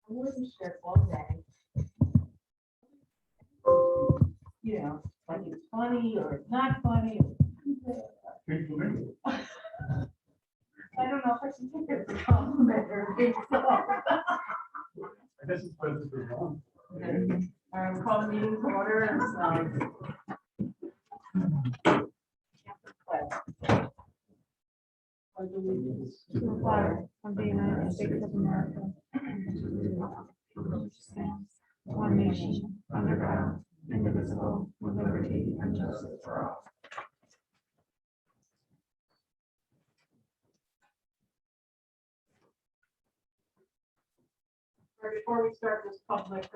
wasn't sure all day. You know, like it's funny or it's not funny. I don't know if I should take it as a compliment or a insult. I guess it's supposed to be wrong. Call the meeting to order. Pledge allegiance To the flag of the United States of America, and to the republic for which it stands, one nation, under God, indivisible, with liberty and justice for all. Before we start this public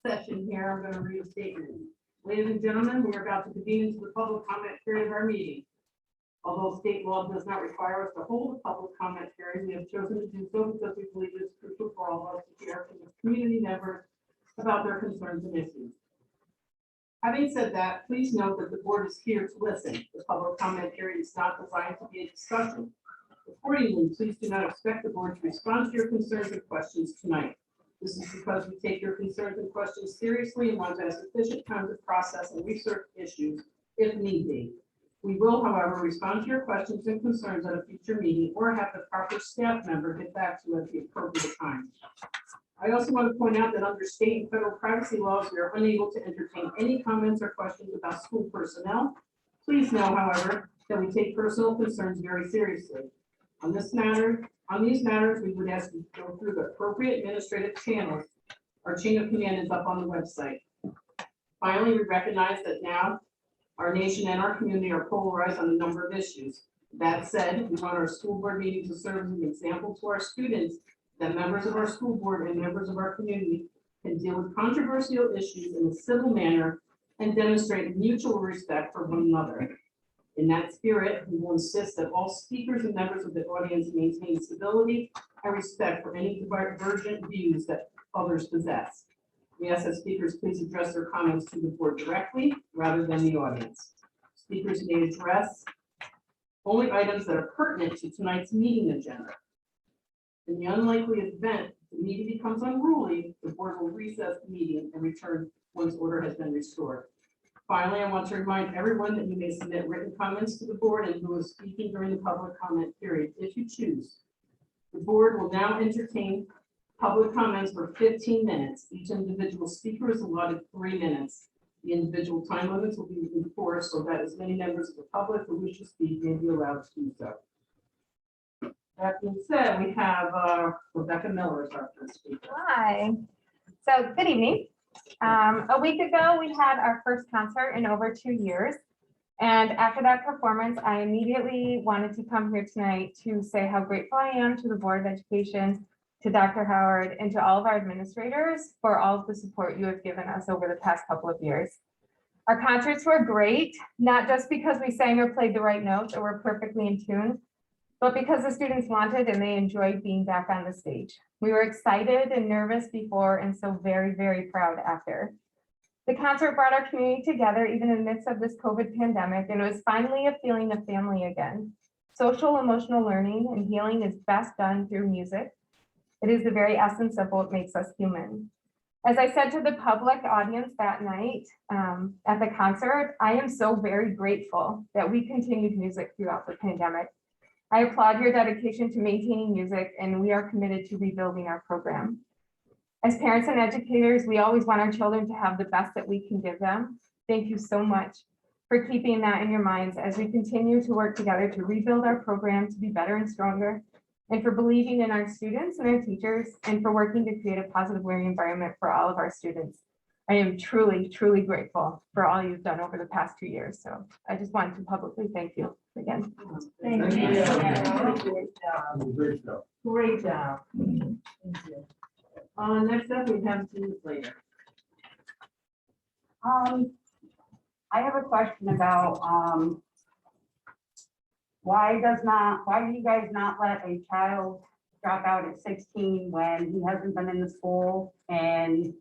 session here, I'm going to read a statement. Ladies and gentlemen, we are about to convene into the public comment period of our meeting. Although state law does not require us to hold a public comment period, we have chosen to do so because we believe it is crucial for all of us to hear from the community members about their concerns and issues. Having said that, please note that the board is here to listen. The public comment period is not designed to be a discussion. Accordingly, please do not expect the board to respond to your concerns and questions tonight. This is because we take your concerns and questions seriously and want to have sufficient time to process and research issues if need be. We will, however, respond to your questions and concerns at a future meeting or have the proper staff member get back to you at the appropriate time. I also want to point out that under state and federal privacy laws, we are unable to entertain any comments or questions about school personnel. Please know, however, that we take personal concerns very seriously. On these matters, we would ask you to go through the appropriate administrative channels. Our chain of command is up on the website. Finally, we recognize that now our nation and our community are polarized on a number of issues. That said, we want our school board meeting to serve as an example to our students that members of our school board and members of our community can deal with controversial issues in a civil manner and demonstrate mutual respect for one another. In that spirit, we will insist that all speakers and members of the audience maintain civility and respect for any divergent views that others possess. We ask that speakers please address their comments to the board directly rather than the audience. Speakers may address only items that are pertinent to tonight's meeting agenda. In the unlikely event the meeting becomes unruly, the board will recess the meeting and return once order has been restored. Finally, I want to remind everyone that you may submit written comments to the board in lieu of speaking during the public comment period if you choose. The board will now entertain public comments for 15 minutes. Each individual speaker is allotted 3 minutes. The individual time limits will be enforced so that as many members of the public who wish to speak may be allowed to do so. That being said, we have Rebecca Miller as our first speaker. Hi. So good evening. A week ago, we had our first concert in over 2 years. And after that performance, I immediately wanted to come here tonight to say how grateful I am to the Board of Education, to Dr. Howard, and to all of our administrators for all of the support you have given us over the past couple of years. Our concerts were great, not just because we sang or played the right notes or were perfectly in tune, but because the students wanted and they enjoyed being back on the stage. We were excited and nervous before and so very, very proud after. The concert brought our community together even in the midst of this COVID pandemic, and it was finally a feeling of family again. Social emotional learning and healing is best done through music. It is the very essence of what makes us human. As I said to the public audience that night at the concert, I am so very grateful that we continued music throughout the pandemic. I applaud your dedication to maintaining music, and we are committed to rebuilding our program. As parents and educators, we always want our children to have the best that we can give them. Thank you so much for keeping that in your minds as we continue to work together to rebuild our program to be better and stronger, and for believing in our students and our teachers, and for working to create a positive learning environment for all of our students. I am truly, truly grateful for all you've done over the past 2 years. So I just wanted to publicly thank you again. Thank you. Great job. Great job. Thank you. Next up, we have Jean Slater. I have a question about, why do you guys not let a child drop out at 16 when he hasn't been in the school in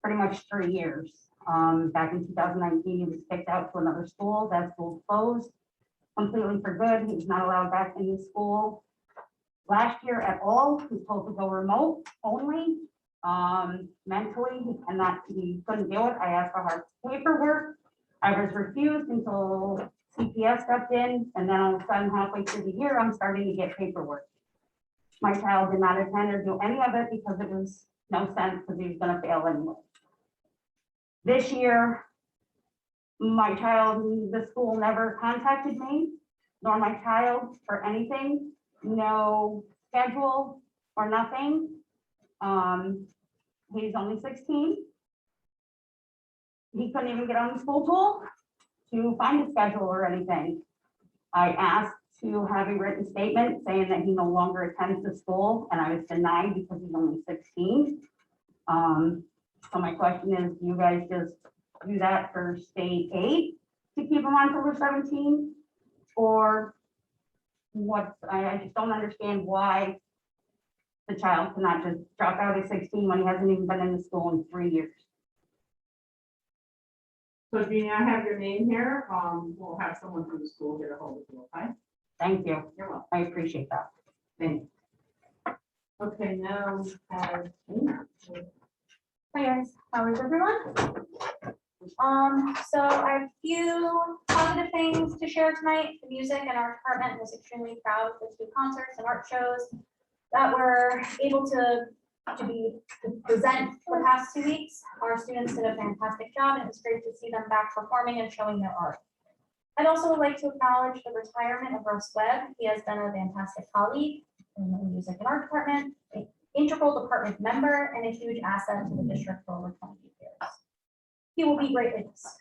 pretty much 3 years? Back in 2019, he was kicked out to another school. That school closed completely for good. He's not allowed back in the school. last year at all. He's supposed to go remote only. Mentally, he couldn't do it. I asked for hard paperwork. I was refused until CPS stepped in, and then all of a sudden, halfway through the year, I'm starting to get paperwork. My child did not attend or do any of it because it was no sense, because he was gonna fail anyway. This year, my child, the school never contacted me, nor my child for anything, no schedule or nothing. He's only 16. He couldn't even get on the school tool to find a schedule or anything. I asked to have a written statement saying that he no longer attends the school, and I was denied because he's only 16. So my question is, do you guys just do that for state aid to keep him on till they're 17? Or what? I just don't understand why the child cannot just drop out at 16 when he hasn't even been in the school in 3 years. So Jeannie, I have your name here. We'll have someone from the school get a hold of you, okay? Thank you. You're welcome. I appreciate that. Thanks. Okay, now, Hi guys, how is everyone? So I have a few positive things to share tonight. The music and art department was extremely proud of the 2 concerts and art shows that were able to present for the past 2 weeks. Our students did a fantastic job, and it was great to see them back performing and showing their art. I'd also like to acknowledge the retirement of Russ Webb. He has been a fantastic colleague in the music and art department, an integral department member, and a huge asset to the district for over 20 years. He will be greatly missed.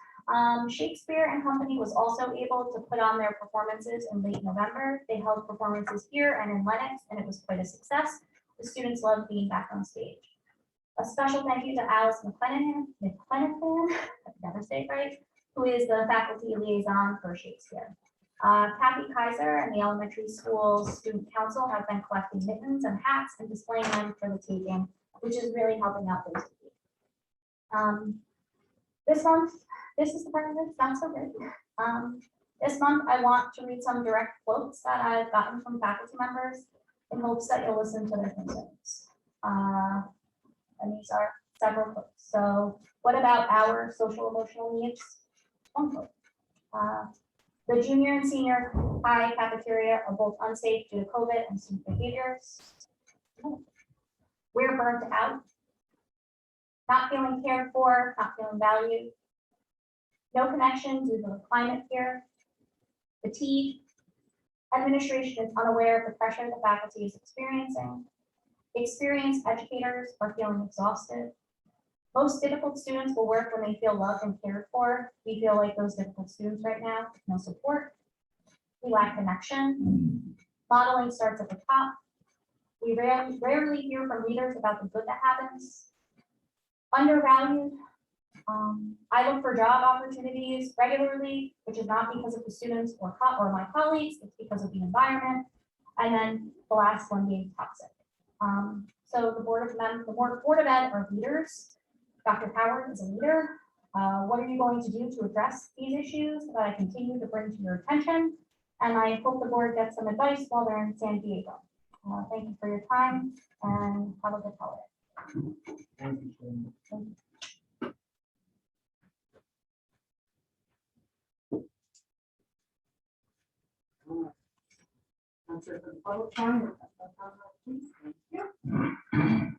Shakespeare and Company was also able to put on their performances in late November. They held performances here and in Lenox, and it was quite a success. The students loved being back on stage. A special thank you to Alice McClenaghan, I never say it right, who is the faculty liaison for Shakespeare. Kathy Kaiser and the elementary school student council have been collecting mittens and hats and displaying them for the taking, which is really helping out those kids. This month, this is the part that's not so good. This month, I want to read some direct quotes that I've gotten from faculty members in hopes that you'll listen to their concerns. And these are several quotes. So, what about our social emotional needs? One quote. The junior and senior high cafeteria are both unsafe due to COVID and student behaviors. We're burnt out. Not feeling cared for, not feeling valued. No connection due to the climate here. Fatigue. Administration is unaware of the pressure the faculty is experiencing. Experienced educators are feeling exhausted. Most difficult students will work when they feel loved and cared for. We feel like those difficult students right now, with no support. We lack connection. Modeling starts at the top. We rarely hear from leaders about the good that happens. Undervalued. I look for job opportunities regularly, which is not because of the students or my colleagues, it's because of the environment. And then the last one being toxic. So the Board of Ed are leaders. Dr. Howard is a leader. What are you going to do to address these issues that I continue to bring to your attention? And I hope the board gets some advice while they're in San Diego. Thank you for your time and have a good holiday. Thank you so much. That's it for the public comment.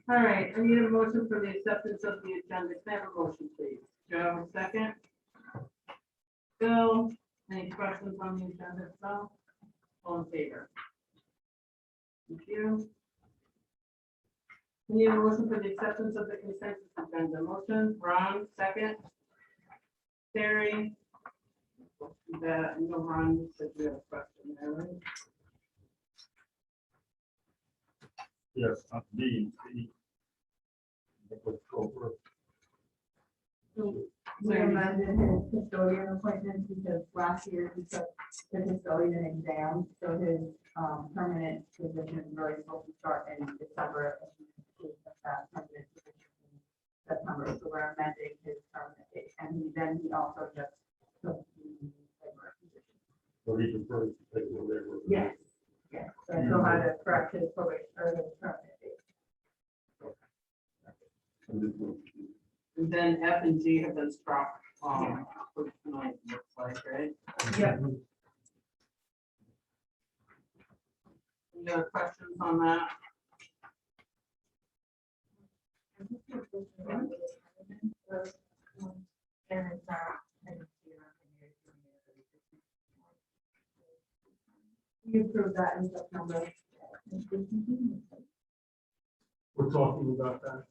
All right, I need a motion for the acceptance of the agenda. Can I have a motion, please? Joe, second. Bill, any questions on the agenda itself? All in favor? Thank you. I need a motion for the acceptance of the consensus agenda. Motion, Ron, second. Terry. That, no, Ron, you said you have a question there, right? Yes, B. We amended his custodian appointment because last year he took the custodian exam, so his permanent position is really supposed to start in December. And he took that permanent position in September, so we're amending his permanent date, and he also just took the labor position. So he prefers to take the labor. Yes. Yeah, so I still had to correct his probation or his permanent date. And then F and G have been struck, for tonight, looks like, right? Yep. Any other questions on that? And it's not. You approved that in September. We're talking about that.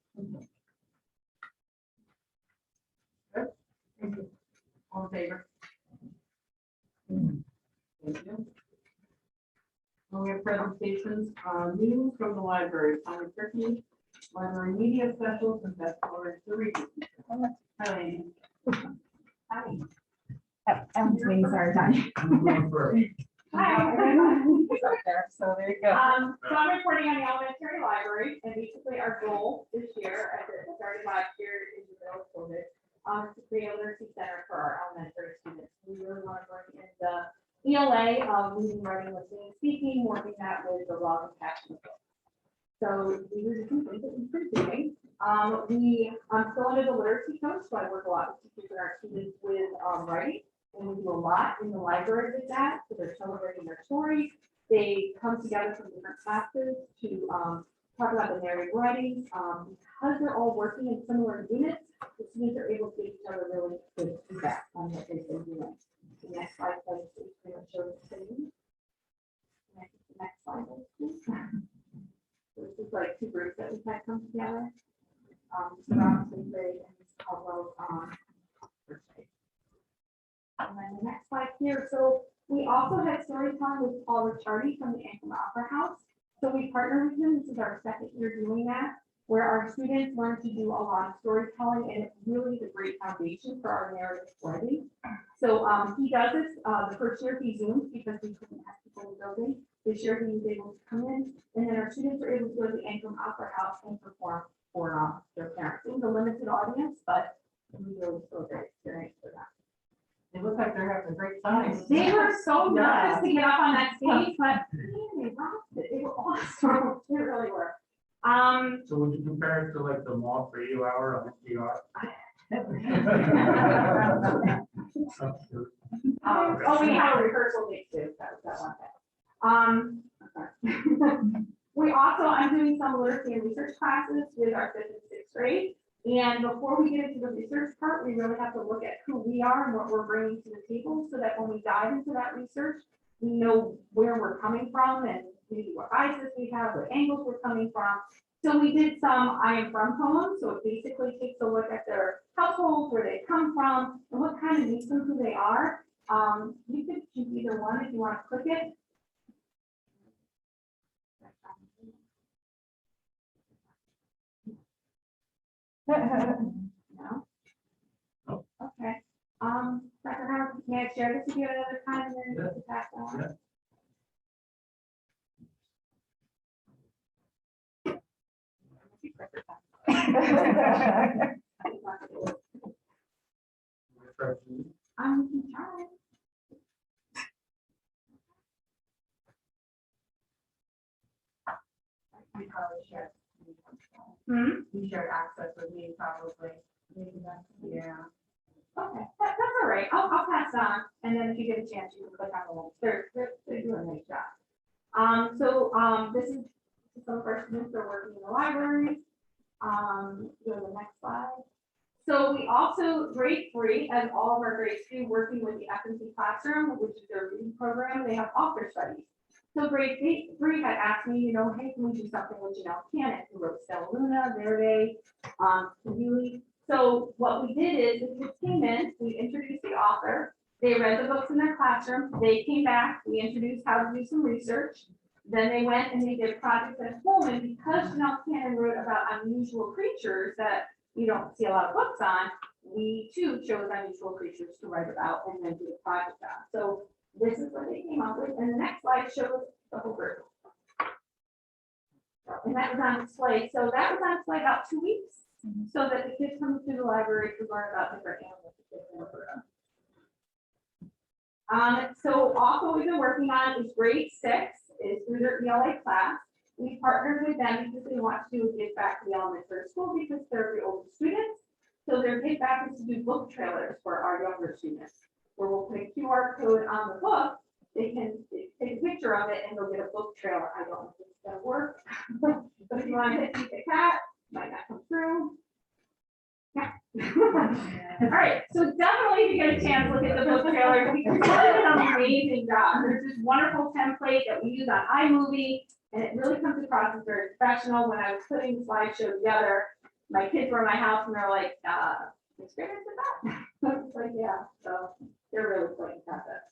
All in favor? Thank you. We have presentations, news from the library, Tommy Turkey, library media specialist, and best forward to read. Hi. Hi. I'm waiting for our time. So there you go. So I'm reporting on the elementary library, and basically our goal this year, as it started last year in the middle of COVID, to create a literacy center for our elementary students. We really want to bring in the ELA of reading, writing, listening, and speaking, working that with the love and passion of books. So these are different things that we've been doing. I'm still under the literacy coach, so I work a lot with teachers and our students with writing. And we do a lot in the library with that, so they're celebrating their stories. They come together from different classes to talk about the narrative writing. Because they're all working in similar units, the students are able to give each other really good feedback on what they've been doing. The next slide, please, pretty much shows the same. The next slide, please. So this is like two groups that we've had come together. So Robinson grade and Caldwell, first grade. And then the next slide here. So we also had storytelling with Paul Ricciardi from the Anklam Opera House. So we partnered with him. This is our second year doing that, where our students learn to do a lot of storytelling, and it's really the great foundation for our narrative writing. So he does this, the first year he Zoomed because we couldn't have people in the building. This year he was able to come in, and then our students were able to go to the Anklam Opera House and perform for their parents. It was a limited audience, but it was really still a great experience for them. They look like they're having a great time. They were so nervous Yeah. to get up on that stage, but man, they rocked it. They were awesome. They really were. So would you compare it to like the moth radio hour on NPR? Oh, we have a rehearsal date too. That was that one thing. We also, I'm doing some literacy and research classes with our 5th and 6th grade. And before we get into the research part, we really have to look at who we are and what we're bringing to the table so that when we dive into that research, we know where we're coming from and maybe what biases we have, what angles we're coming from. So we did some I am from poems. So it basically takes a look at their households, where they come from, and what kind of makes them who they are. You could choose either one if you want to click it. No? No. Okay. Dr. Howard, may I share this with you at another time and then Yeah. pass that on? Yeah. I'm trying. We probably shared. Hmm? You shared access with me probably. Yeah. Okay, that's all right. I'll pass on, and then if you get a chance, you can click on the link. They're doing a nice job. This is some of our students are working in the library. Go to the next slide. So we also, grade 3, and all of our grade 2 working with the F&C classroom, which is their reading program, they have author studies. So grade 3 had asked me, hey, can we do something with Janelle Cannon, who wrote Stella Luna, Verde, Kahili. So what we did is, the kids came in, we introduced the author, they read the books in their classroom, they came back, we introduced how to do some research. Then they went and they did projects at home, and because Janelle Cannon wrote about unusual creatures that you don't see a lot of books on, we too chose unusual creatures to write about and then do a project on. So this is what they came up with, and the next slide shows the whole group. And that was on display. So that was on display about 2 weeks, so that the kids coming through the library could learn about different animals that they can learn about. So also we've been working on is grade 6. is through their ELA class. We partnered with them because they want to give back to the elementary school because they're the older students. So their give back is to do book trailers for our younger students, where we'll put a QR code on the book. They can take a picture of it and they'll get a book trailer. I don't know if it's gonna work. But if you want to hit the cat, might not come through. Yeah. All right, so definitely if you get a chance, look at the book trailer. We did an amazing job. There's this wonderful template that we use on iMovie, and it really comes across as very professional. When I was putting the slideshow together, my kids were in my house and they're like, experience with that? It's like, yeah, so they're really quite impressive.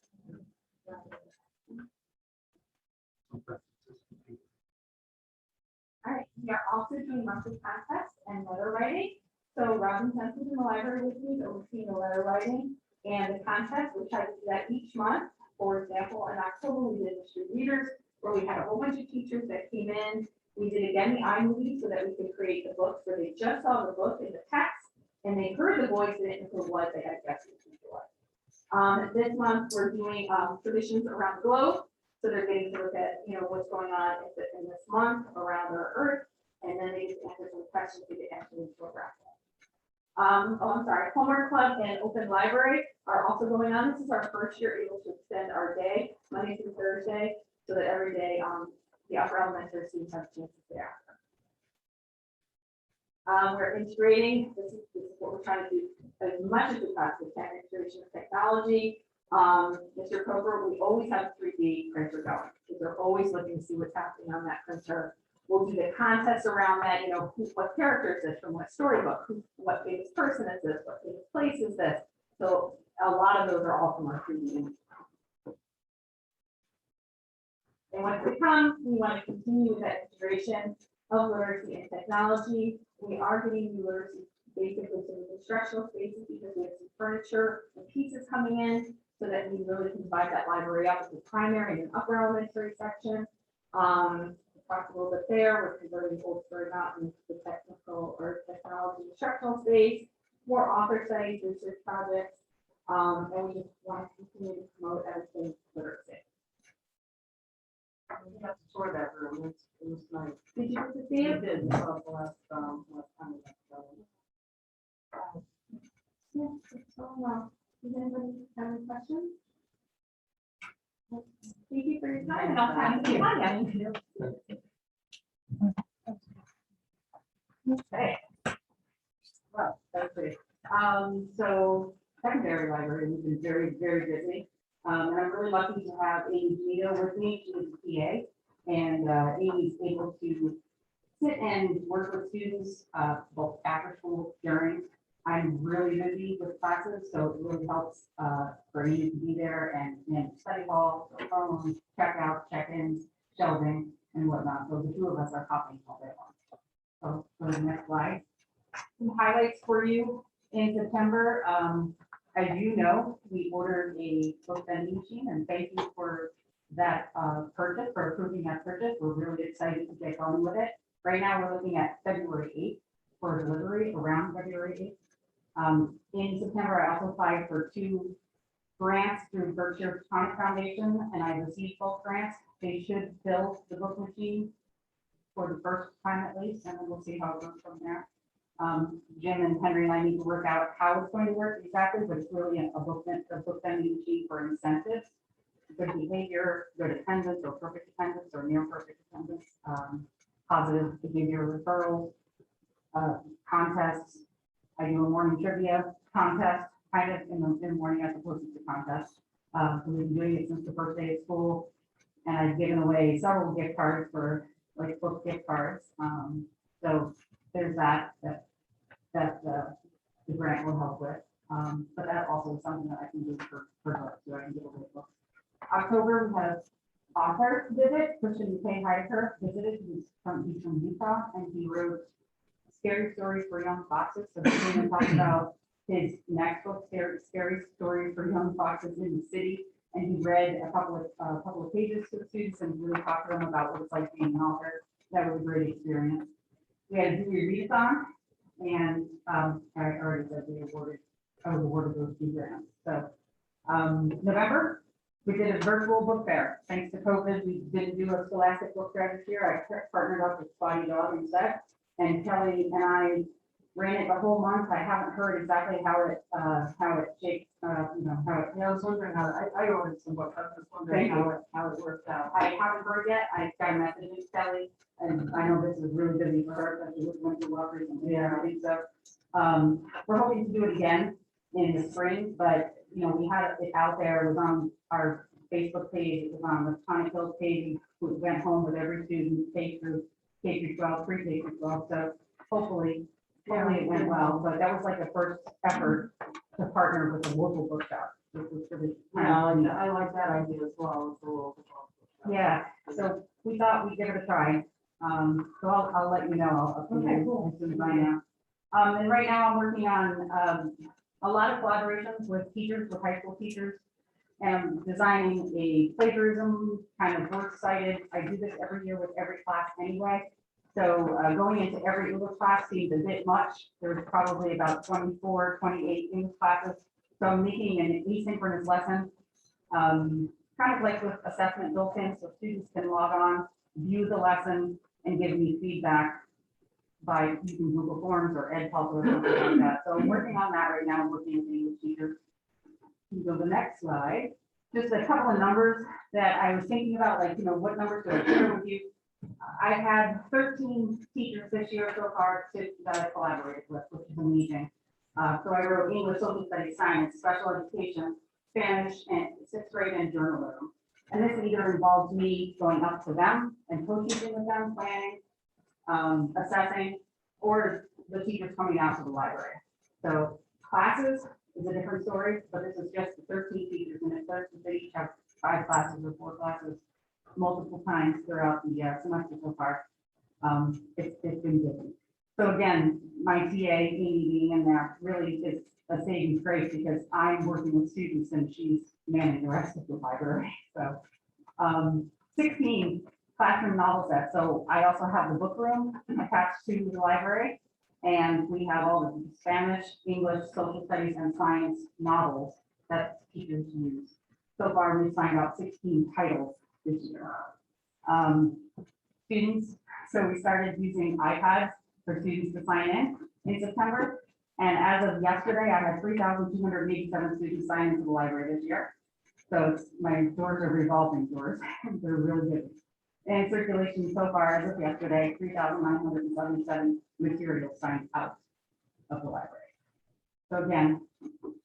All right, we are also doing monthly contests and letter writing. So Robin Senson's in the library with me, overseeing the letter writing and the contest, which I do that each month. For example, in October, we did mystery readers, where we had a whole bunch of teachers that came in. We did again the iMovie so that we could create the books where they just saw the book in the text and they heard the voice and didn't know what they had guessed what it was. This month, we're doing traditions around the globe. So they're getting to look at, what's going on in this month around our Earth, and then they just answer some questions to get actually into a graphic. I'm sorry, Homework Club and Open Library are also going on. This is our first year able to extend our day, Monday through Thursday, so that every day the upper elementary students have a chance to stay after. We're integrating, this is what we're trying to do as much as we possibly can, integration of technology. Mr. Coker, we always have a 3D printer going, because they're always looking to see what's happening on that printer. We'll do the contests around that, what character is this from what storybook, what famous person is this, what famous place is this. So a lot of those are all from our 3D. And what's to come, we want to continue with that integration of literacy and technology. We are getting new literacy basically some instructional spaces because we have some furniture and pieces coming in so that we really can divide that library up into primary and upper elementary section. Talked a little bit there, we're converting Old Story Mountain to technical or technology instructional space, more author studies, research projects, and we just want to continue to promote everything literacy. We have to tour that room. It was nice. Did you get to see it? Did last time. Yeah, so well. Does anybody have any questions? Thank you for your time and I'll pass it on. Okay. Well, that's great. So secondary library, we've been very, very busy. And I'm really lucky to have Amy Gino with me. She is a PA, and Amy's able to sit and work with students both after school, during. I'm really busy with classes, so it really helps for me to be there and study hall, phone, check out, check-ins, shelving, and whatnot. So the two of us are copying all day long. So for the next slide, some highlights for you in September. As you know, we ordered a book vending machine, and thank you for that purchase, for approving that purchase. We're really excited to get going with it. Right now, we're looking at February 8th for delivery, around February 8th. In September, I also applied for 2 grants through Berkshire Tonic Foundation, and I received both grants. They should fill the book machine for the first time at least, and then we'll see how it goes from there. Jim and Henry and I need to work out how it's going to work exactly, but it's really a book vending machine for incentives, good behavior, good attendance, or perfect attendance, or near perfect attendance, positive behavior referrals, contests. I do a morning trivia contest, kind of in the morning as opposed to the contest. So we've been doing it since the first day of school, and I've given away several gift cards for like book gift cards. So there's that the grant will help with. But that also is something that I can do for books, so I can give away books. October, we had an author visit, Christian K. Heidecker visited. He's from Utah, and he wrote Scary Stories for Young Foxes. So he's going to talk about his next book, Scary Stories for Young Foxes in the City. And he read a couple of pages to the students and really talked to them about what it's like being an author. That was a great experience. We had a Dewey Readathon, and I already said I was awarded those 2 grants. So November, We did a virtual book fair. Thanks to COVID, we didn't do a scholastic book fair this year. I partnered up with Spotty Dog instead. And Kelly and I ran it the whole month. I haven't heard exactly how it shaped, how it. Yeah, I was wondering how, I ordered some books, I was just wondering Thank you. how it worked out. I haven't heard yet. I got a message from Kelly, and I know this is really busy for her, but she was going to work recently and everything, so. We're hoping to do it again in the spring, but, we had it out there, it was on our Facebook page, it was on the Tonic Hills page, we went home with every student, K through 12, pre-K through 12, so hopefully it went well, but that was like the first effort to partner with the local bookshop, which was really. I like that idea as well. It's a little. Yeah, so we thought we'd give it a try. So I'll let you know. I'll Okay, cool. as soon as I know. And right now I'm working on, a lot of collaborations with teachers, with high school teachers. And I'm designing a plagiarism kind of works cited. I do this every year with every class anyway. So, going into every English class seems a bit much. There's probably about 24, 28 English classes. So I'm making an asynchronous lesson. Kind of like with assessment built in, so students can log on, view the lesson, and give me feedback by using Google Forms or EdPub or something like that. So I'm working on that right now, working with the English teachers. You go to the next slide. Just a couple of numbers that I was thinking about, like, what numbers to share with you. I had 13 teachers this year so far that I collaborated with, which is amazing. So I wrote English, social studies, science, special education, Spanish, and sixth grade, and journalism. And this either involves me going up to them and co-teaching with them, planning, assessing, or the teachers coming out to the library. So classes is a different story, but this is just the 13 teachers, and it starts with they each have 5 classes or 4 classes multiple times throughout the semester so far. It's been busy. So again, my TA, Amy, being in there really is a saving grace because I'm working with students and she's managing the rest of the library. So 16 classroom novel sets. So I also have the book room attached to the library. And we have all the Spanish, English, social studies, and science novels that teachers use. So far, we've signed out 16 titles this year. Students, so we started using iPads for students to sign in September. And as of yesterday, I had 3,287 students sign into the library this year. So my doors are revolving doors. They're really good. And circulation so far as of yesterday, 3,977 materials signed out of the library. So again,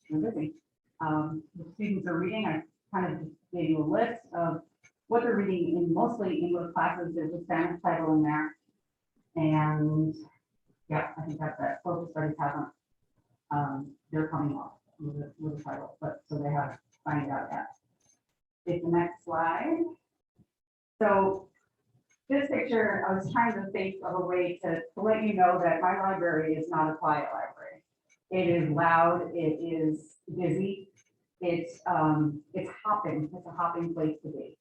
we're busy. The students are reading. I kind of just gave you a list of what they're reading in mostly English classes. There's a Spanish title in there. And yeah, I think that's it. Social studies hasn't, they're coming off with the title, but so they haven't signed out yet. Take the next slide. So this picture, I was trying to think of a way to let you know that my library is not a quiet library. It is loud, it is busy, it's hopping, it's a hopping place to be.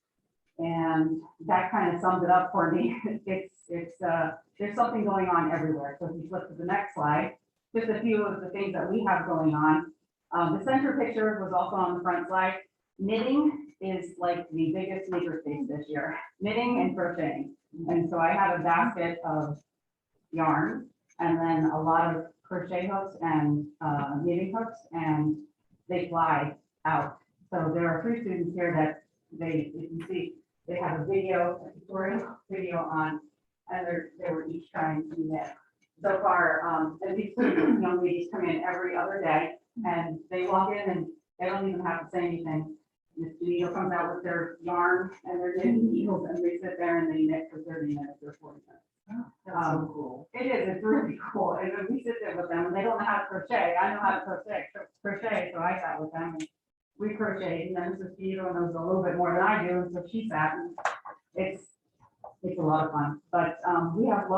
And that kind of sums it up for me. There's something going on everywhere. So if you flip to the next slide, just a few of the things that we have going on. The center picture was also on the front slide. Knitting is like the biggest maker space this year, knitting and crocheting. And so I have a basket of yarn and then a lot of crochet hooks and knitting hooks, and they fly out. So there are 3 students here that if you see, they have a tutorial video on, and they were each trying to knit. So far, and these young ladies come in every other day, and they walk in and they don't even have to say anything. Miss Janito comes out with their yarn and their knitting needles, and they sit there and they knit for 30 minutes or 40 minutes. That's so cool. It is, it's really cool. And then we sit there with them, and they don't know how to crochet. I know how to crochet, so I sat with them and we crocheted, and then Mrs. Janito knows a little bit more than I do, and so she sat, and it's a lot of fun. But we have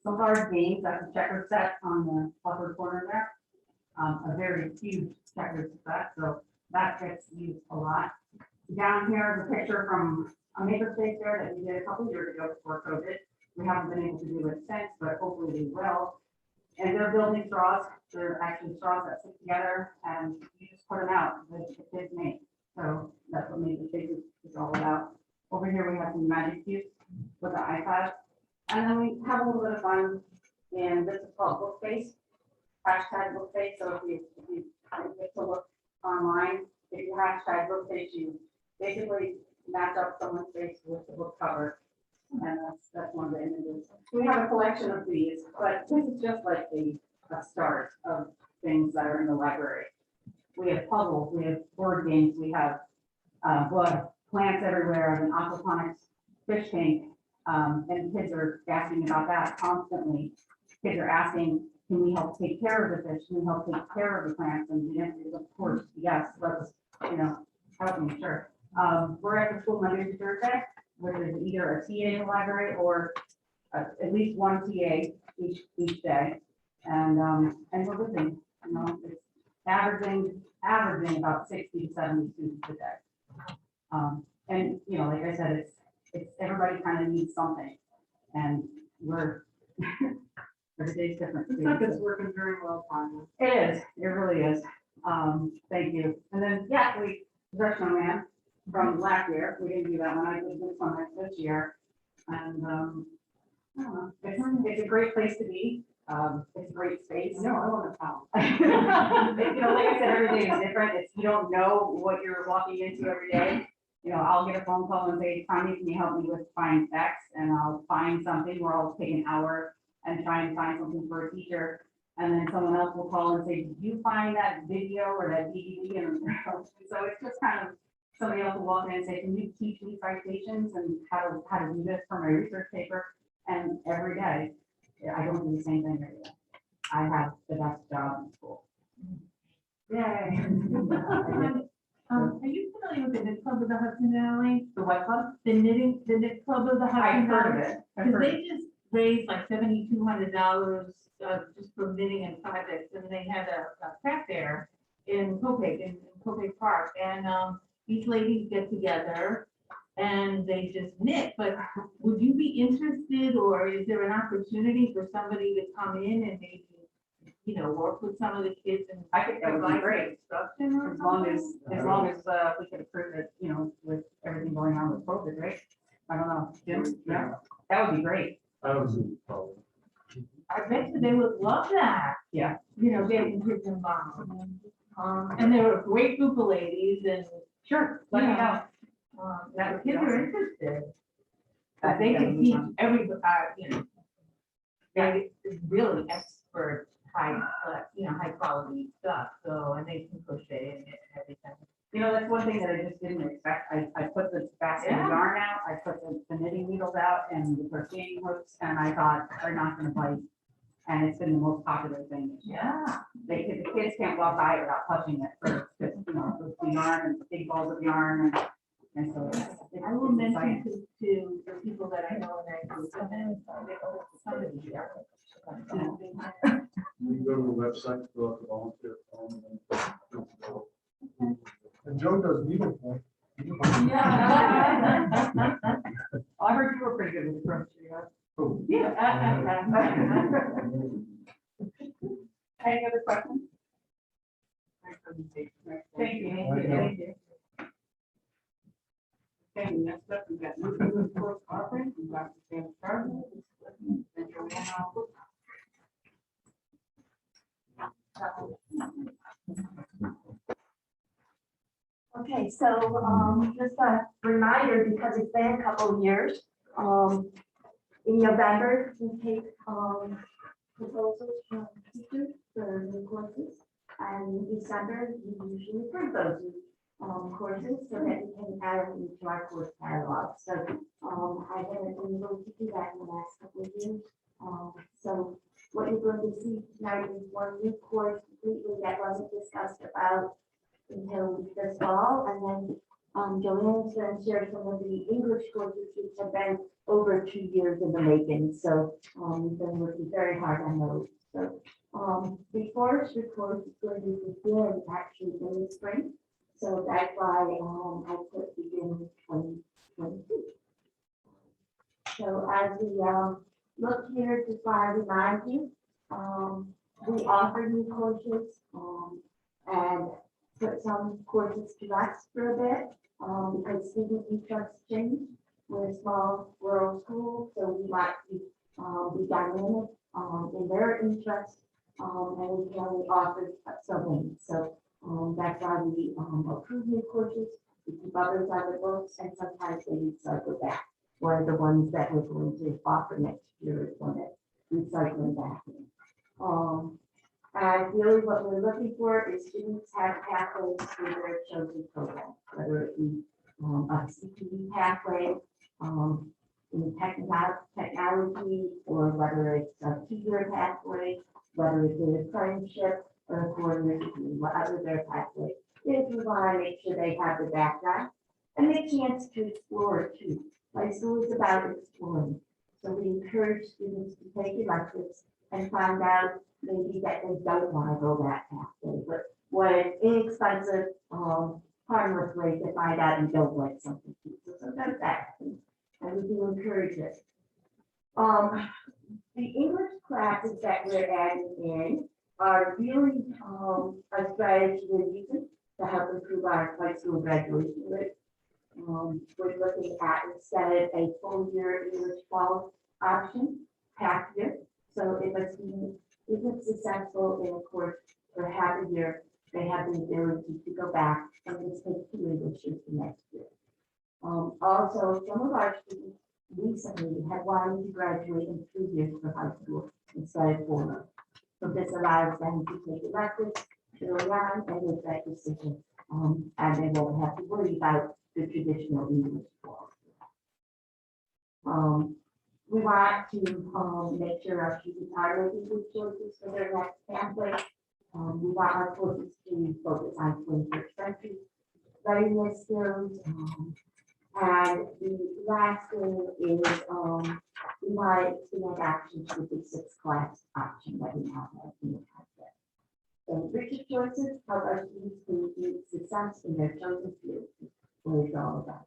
some large games. That's a checker set on the upper corner there. A very huge checker set, so that gets used a lot. Down here is a picture from a makerspace fair that we did a couple years ago before COVID. We haven't been able to do it since, but hopefully we will. And they're building straws. They're actually straws that stick together, and you just put them out. The kids make. So That's what Maple Shade is all about. Over here, we have some magic cubes with the iPad. And then we have a little bit of fun, and this is called Bookface, hashtag Bookface. So if you get to look online, if you hashtag Bookface, you basically match up someone's face with the book cover. And that's one of the images. We have a collection of these, but this is just like a start of things that are in the library. We have puzzles, we have board games, we have plants everywhere, an aquaponics fish tank. And kids are asking about that constantly. Kids are asking, can we help take care of the fish? Can we help take care of the plants? And the answer is, of course, yes, let's, help me, sure. We're at the school Monday through Thursday, which is either a TA in the library or at least one TA each day. And we're listening, it's averaging about 60 to 70 students a day. And, like I said, it's everybody kind of needs something, and we're, every day's different. Looks like it's working very well, Tanya. It is, it really is. Thank you. And then, yeah, Dutch Man from last year, we didn't do that one, I did this one this year. And, I don't know, it's a great place to be. It's a great space. No, I want to town. Like I said, every day is different. You don't know what you're walking into every day. I'll get a phone call and say, Tanya, can you help me with find X? And I'll find something where I'll take an hour and try and find something for a teacher. And then someone else will call and say, did you find that video or that DVD? And so it's just kind of, somebody else will walk in and say, can you teach me citations and how to do this for my research paper? And every day, I don't do the same thing every day. I have the best job in school. Yay. Are you familiar with the knit club of the Hudson Valley? The what club? The knit club of the Hudson I've heard Valley? of it. I've Because heard of they just raised like $7,200 just for knitting and projects, and they had a craft fair in Copic Park, and these ladies get together and they just knit. But would you be interested, or is there an opportunity for somebody to come in and maybe, work with some of the kids and I think that would be provide great. instruction or As long something? as we could approve it, with everything going on with COVID, right? I don't know, Jim, yeah, that would be great. I was in trouble. I bet you they would love that. Yeah. Getting kids involved. And they're a great group of ladies, and Sure, let me know. that kids are interested. They can teach everybody, they really expert, high quality stuff, so, and they can crochet and everything. That's one thing that I just didn't expect. I put the basket of Yeah. yarn out, I put the knitting needles out and the crocheting hooks, and I thought, they're not gonna bite. And it's been the most popular thing. Yeah. The kids can't walk by without touching it, so it's just, the yarn and big balls of yarn and so. I will mention to the people that I know and I do, somebody here. We go to the website, fill out the volunteer form. And Joe does needlepoint. Yeah. Oh, I heard you were pretty good with the crochet. Oh. Any other questions? Thank you. Thank you. Okay, next up, we've got Newfoundland Forest Conference, we've got Sam Charlie, and Joanna Alpert. Okay, so just a reminder, because it's been a couple of years, in November, we take proposals from teachers for new courses. And in December, we usually approve those courses so that we can add them into our course catalog. So I haven't been able to do that in the last couple of years. So what you're going to see tonight is one new course completely that wasn't discussed about until this fall, and then Joanne's going to share some of the English courses which have been over 2 years in the making. So we've been working very hard on those. So the forestry course is going to begin actually in the spring. So that's why I put begin 2022. So as we look here, just want to remind you, we offer new courses and put some courses to rest for a bit, because student interests change. We're a small rural school, so we like to, be dynamic, in their interests. And we can only offer so many, so, that's why we, approve new courses. We keep others on the books, and sometimes they recycle back. One of the ones that we're going to offer next year is one that recycling back. And really what we're looking for is students have pathways through their chosen program, whether it be a CPE pathway, in technology, or whether it's a two-year pathway, whether it's an apprenticeship or a 4-year degree, whatever their pathway is. We want to make sure they have the background and the chance to explore too. High school is about exploring. So we encourage students to take electives and find out maybe that they don't want to go that pathway, but what an inexpensive, harmless way to find out you don't like something. So sometimes that happens, and we do encourage it. The English classes that we're adding in are really, a strategy we're using to help improve our high school graduation rate. We're looking at, instead of a full year English 12 option, half year. So if a student isn't successful in a course for half a year, they have the ability to go back and just take 2 Englishes the next year. Also, some of our students recently have wanted to graduate in 3 years for high school instead of 4 years. So this allows them to take electives early on and make that decision. And they won't have to worry about the traditional English course. We want to make sure our students are making good choices for their next pathway. We want our courses to focus on 21st century readiness skills. And the last thing is we want to make action to the 6th class option that we have in the concept. So richer choices help our students to achieve success in their chosen field, what it's all about.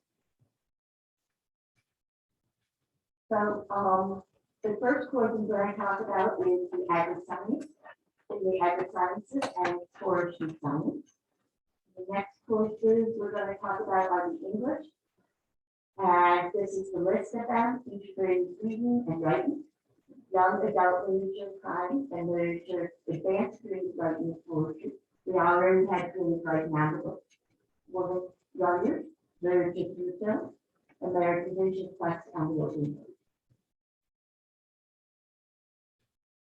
So the first course I'm going to talk about is the agri-science, in the agri-sciences and forestry science. The next courses we're going to talk about are the English. And this is the list of them, integrated reading and writing, young adult literature, crime and literature, advanced creative writing and poetry. We already had creative writing on the book. Women, younger, literature through film, American Vision Flex on the open page.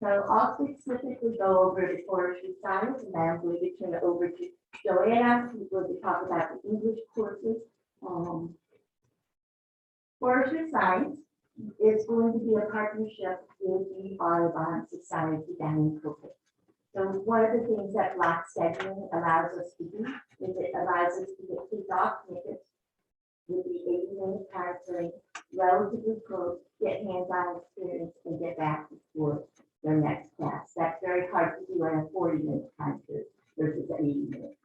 So I'll specifically go over the forestry science, and then I'm going to turn it over to Joanna, who's going to talk about the English courses. Forestry science is going to be a partnership with the Audubon Society down in Copic. So one of the things that block scheduling allows us to do is it allows us to get kids off campus with the 80-minute time frame, relatively close, get hands-on experience, and get back to school their next class. That's very hard to do in a 40-minute time period versus 80 minutes.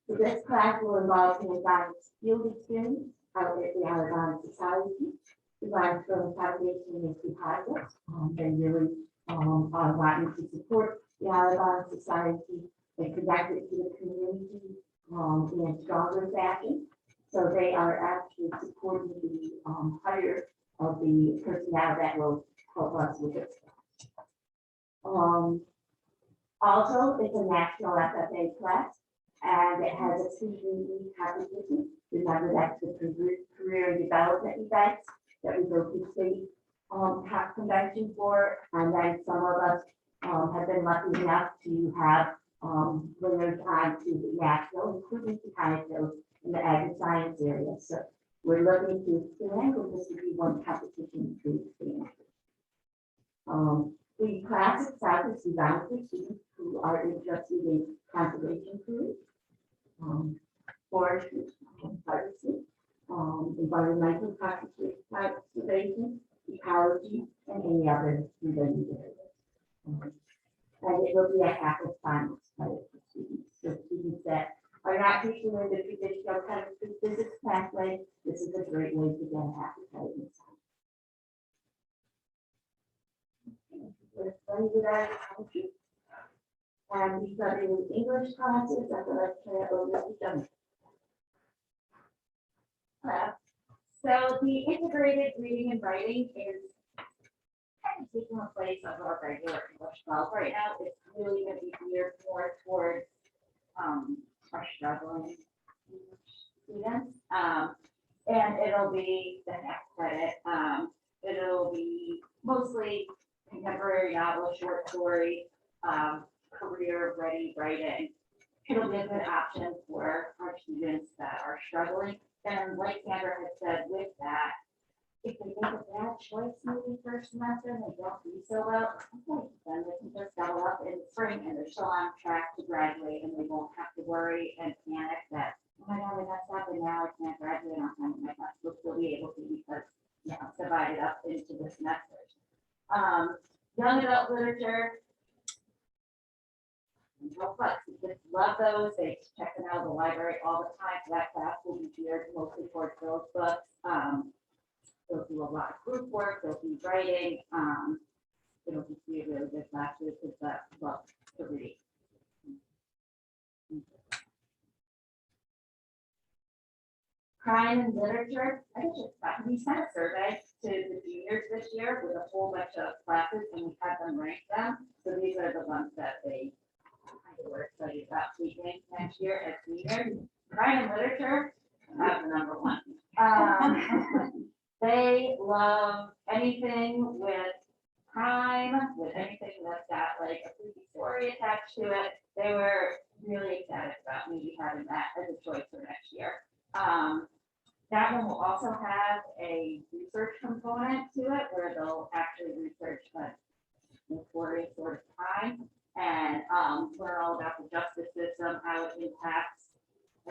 So this class will involve hands-on field experience out at the Audubon Society. We learn from foundation and deposits. They really are wanting to support the Audubon Society and connect it to the community in a stronger fashion. So they are actually supporting the hire of the personnel that will help us with this. Also, it's a national FFA class, and it has a CBE competition. Remember, that's the career development events that we go to state convention for, and then some of us have been lucky enough to have winners on to the national, including the kind of in the agri-science area. So we're looking to expand, and this would be one competition to expand. The class itself is designed for students who are interested in conservation careers, forestry, privacy, environmental conservation, ecology, and any other related areas. And it will be a half-a science credit for students. So students that are not pursuing the traditional chemistry physics pathway, this is a great way to get a half-a credit in science. We're done with our country. And we study English classes, and then I turn it over to them. So the integrated reading and writing is kind of taking the place of our regular English 12 right now. It's really going to be geared more towards our struggling English students. And it'll be the next credit. It'll be mostly contemporary novel, short story, career-ready writing. It'll be a good option for our students that are struggling. And like Sandra had said, with that, if they make a bad choice maybe first semester and they don't do so well, okay, then they can just double up in spring and they're still on track to graduate and they won't have to worry and panic that, oh my God, I messed up and now I can't graduate on time. My class will still be able to because, you know, it's divided up into the semesters. Young adult literature. Just love those. They check them out of the library all the time. So that class will be geared mostly towards those books. They'll do a lot of group work. They'll be writing. It'll just be a really good class to put that book to read. Crime and literature. I think it's fun. We sent a survey to the juniors this year with a whole bunch of classes, and we had them rank them. So these are the ones that they were excited about taking next year as seniors. Crime and literature, that's the number one. They love anything with crime, with anything that's got like a creepy story attached to it. They were really excited about maybe having that as a choice for next year. That one will also have a research component to it where they'll actually research a notorious sort of crime and learn all about the justice system, how it impacts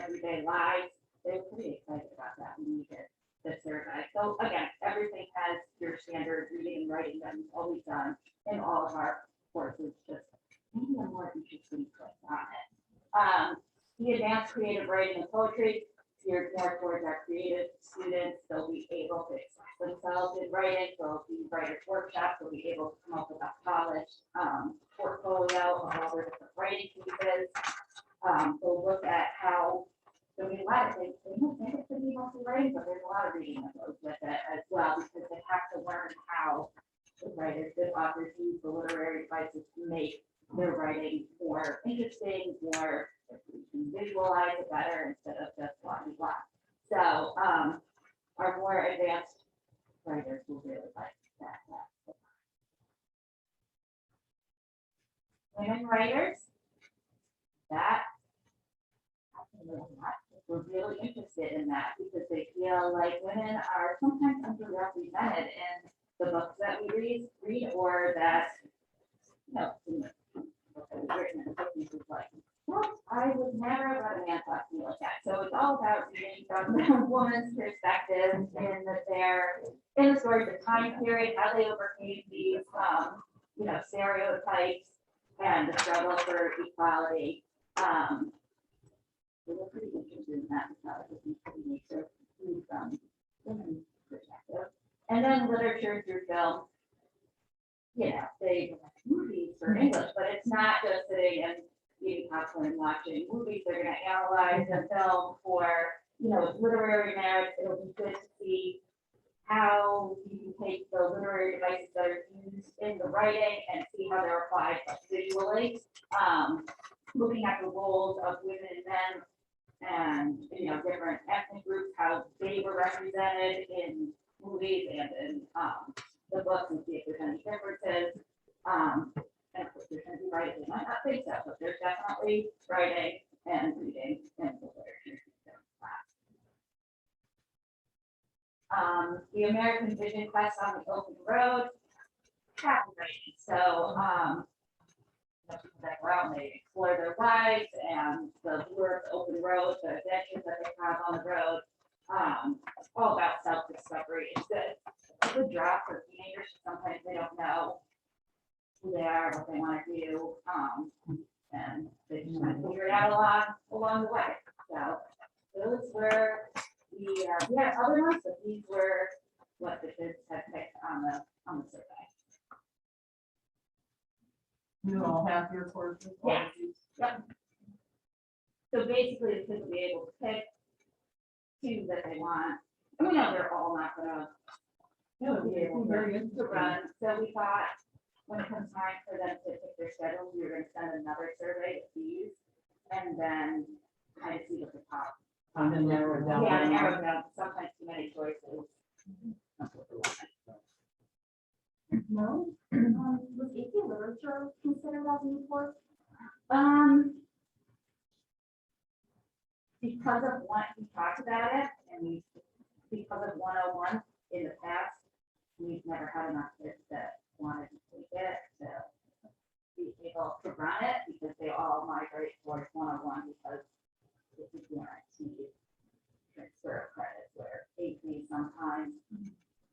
everyday lives. They were pretty excited about that when we did the survey. So again, everything has your standard reading and writing that we've always done in all of our courses, just maybe a more interesting twist on it. The advanced creative writing and poetry geared more towards our creative students. They'll be able to express themselves in writing. They'll be writers workshops. They'll be able to come up with a polished portfolio of all their different writing pieces. They'll look at how there'll be a lot of things. They don't think it's going to be mostly writing, but there's a lot of reading that goes with it as well because they have to learn how the writers, the authors use the literary devices to make their writing more interesting, more you can visualize it better instead of just blah, blah, blah. So our more advanced writers will really like that. Women writers, that we're really interested in that because they feel like women are sometimes underrepresented in the books that we read or that, you know, written in the like, well, I would never let a man talk to me like that. So it's all about reading from the woman's perspective and that they're in the story, the time period, how they overcame these, you know, stereotypes and the struggle for equality. We were pretty interested in that because it was pretty neat to read from women's perspective. And then literature through film. You know, they have movies for English, but it's not just sitting and eating popcorn and watching movies. They're going to analyze the film for, you know, literary merits. It'll be good to see how you can take the literary devices that are used in the writing and see how they're applied visually. Looking at the roles of women and men and, you know, different ethnic groups, how they were represented in movies and in the books and see if there's any differences. And of course, there's going to be writing. They might not think so, but there's definitely writing and reading in the literature class. The American Vision Quest on the Open Road. Writing. So, people that go out and they explore their lives and the lure of the open road, the adventures that they have on the road. All about self-discovery. It's a good draw for teenagers. Sometimes they don't know who they are, what they want to do, and they just kind of figure it out along the way. So those were the we had other ones, but these were what the kids had picked on the survey. You all have your courses? all of Yeah. these? So basically, the kids will be able to pick two that they want. And we know they're all not gonna Yeah, be able very to interesting. run. So we thought when it comes time for them to pick their schedule, we were gonna send another survey of these. And then I just see what the top. And then narrow it down. Yeah, narrow it down. Sometimes too many choices. No, was AP literature considered as an course? Because of what we talked about it, and because of 101 in the past, we've never had enough kids that wanted to take it, to be able to run it, because they all migrate towards 101, because it's a guaranteed transfer of credits, where AP sometimes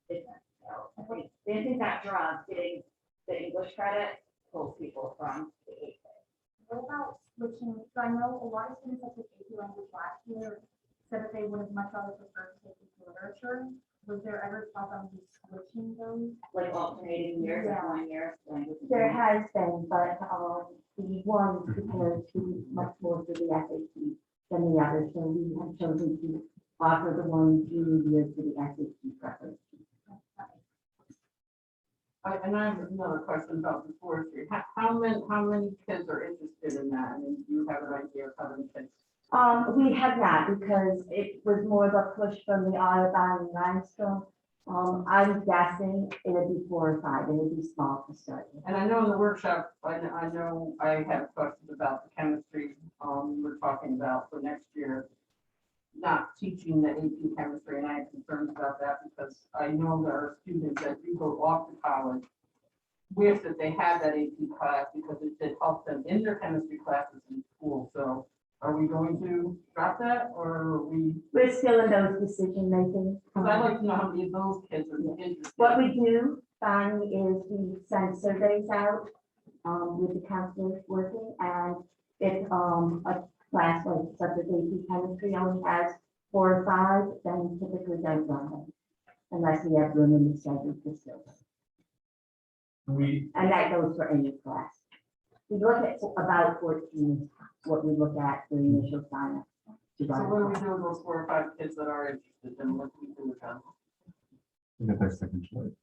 isn't. So I think that draw, getting the English credit, pulls people from the AP. What about switching? So I know a lot of students that took AP language last year said that they would have much rather preferred to take AP literature. Was there ever thought on switching those? Like alternating years, Yeah. like 1 year language. There has been, but the one prepared to much more for the SAT than the other, so we have chosen to offer the one junior year for the SAT preparation. And I have another question about the forestry. How many kids are interested in that? I mean, do you have an idea of how many kids? We have not, because it was more of a push from the Audubon and Rhinestone. I'm guessing it would be 4 or 5, it would be small to start with. And I know in the workshop, I know I have questions about the chemistry, we're talking about for next year. Not teaching the AP chemistry, and I have concerns about that because I know there are students that do go off to college. Wish that they had that AP class because it did help them in their chemistry classes in school, so are we going to drop that, or are we? We're still in those decision making. Because I'd like to know how many of those kids are interested. What we do, Bonnie, is we send surveys out with the counselors working, and if a class like such as AP chemistry only has 4 or 5, then typically don't run them unless we have room in the schedule to fill them. And that goes for any class. We look at about 14, what we look at for initial sign up. So what do we do with those 4 or 5 kids that are interested, then what do we do with them? Get their second choice.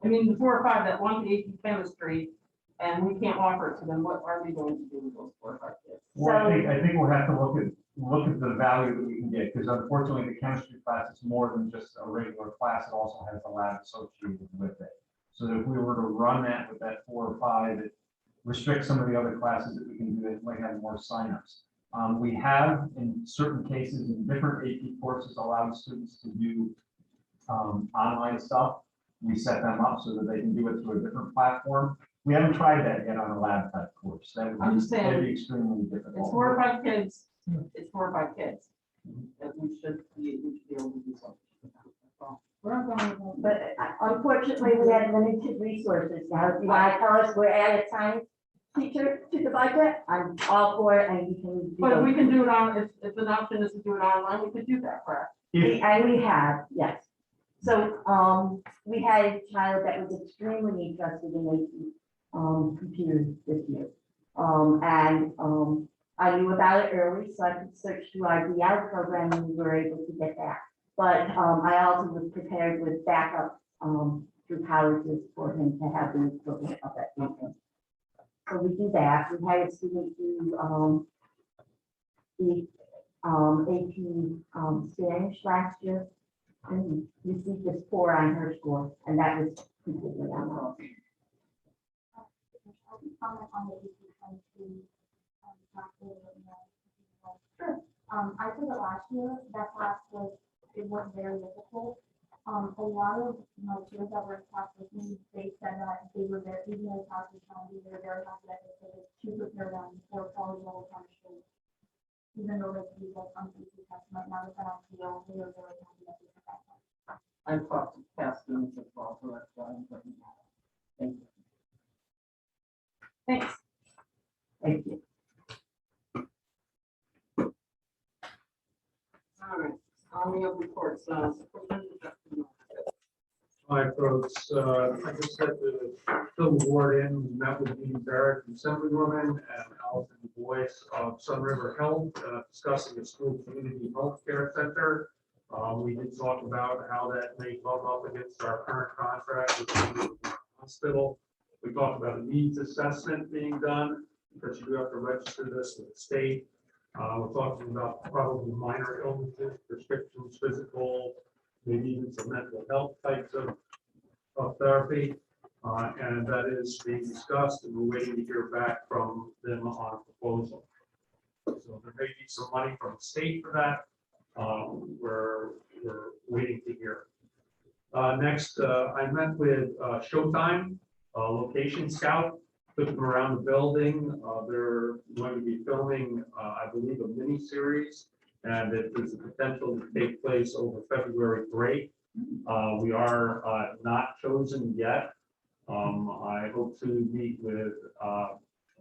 I mean, the 4 or 5 that want the AP chemistry, and we can't offer it to them, what are we going to do with those 4 or 5 kids? Well, I think we'll have to look at the value that we can get, because unfortunately, the chemistry class is more than just a regular class, it also has a lab associated with it. So if we were to run that with that 4 or 5, it restricts some of the other classes that we can do, that might have more signups. We have, in certain cases, in different AP courses, allowed students to do online stuff. We set them up so that they can do it through a different platform. We haven't tried that yet on a lab type course. That I'm would just be, saying, that'd be extremely It's difficult. 4 or 5 kids, it's 4 or 5 kids, that we should be able to do something. That's all. But unfortunately, we have limited resources now. If you want to tell us we're at a science teacher to the budget, I'm all for it, and you can. do But if we those. can do it on, if an option is to do it online, we could do that, correct? And we have, yes. So, we had a child that was extremely interested in computers this year. I knew about it early, so I could search through our DL program and we were able to get that. But, I also was prepared with backup, through colleges for him to have the equivalent of that income. So we do that. We had a student do, the AP Spanish last year, and received a 4 on her score, and that was completely on. Comment on the AP chemistry. Sure. I took it last year. That class it was very difficult. A lot of my peers that were in class with me, they said that they were there, even though class was challenging, they were very happy that they could to prepare them for polygonal chemistry. Even though they could use like some AP tests right now, with that field, they were very happy that they took that class. I've talked to past students as well, so that's why I'm putting that. Thank you. Thanks. Thank you. All right, on the reports, superintendent Dr. Moore. Hi, folks. I just had to fill the ward in, met with Dean Barrett, the Assemblywoman, and Allison Boyce of Sun River Health, discussing the school community health care center. We did talk about how that may bump up against our current contract with the hospital. We talked about a needs assessment being done, because you do have to register this with the state. We're talking about probably minor illnesses, prescriptions, physical, maybe even some mental health types of therapy. And that is being discussed, and we're waiting to hear back from them on proposal. So there may be some money from the state for that. We're waiting to hear. Next, I met with Showtime, Location Scout, took them around the building. They're going to be filming, I believe, a mini series, and it is a potential to take place over February break. We are not chosen yet. I hope to meet with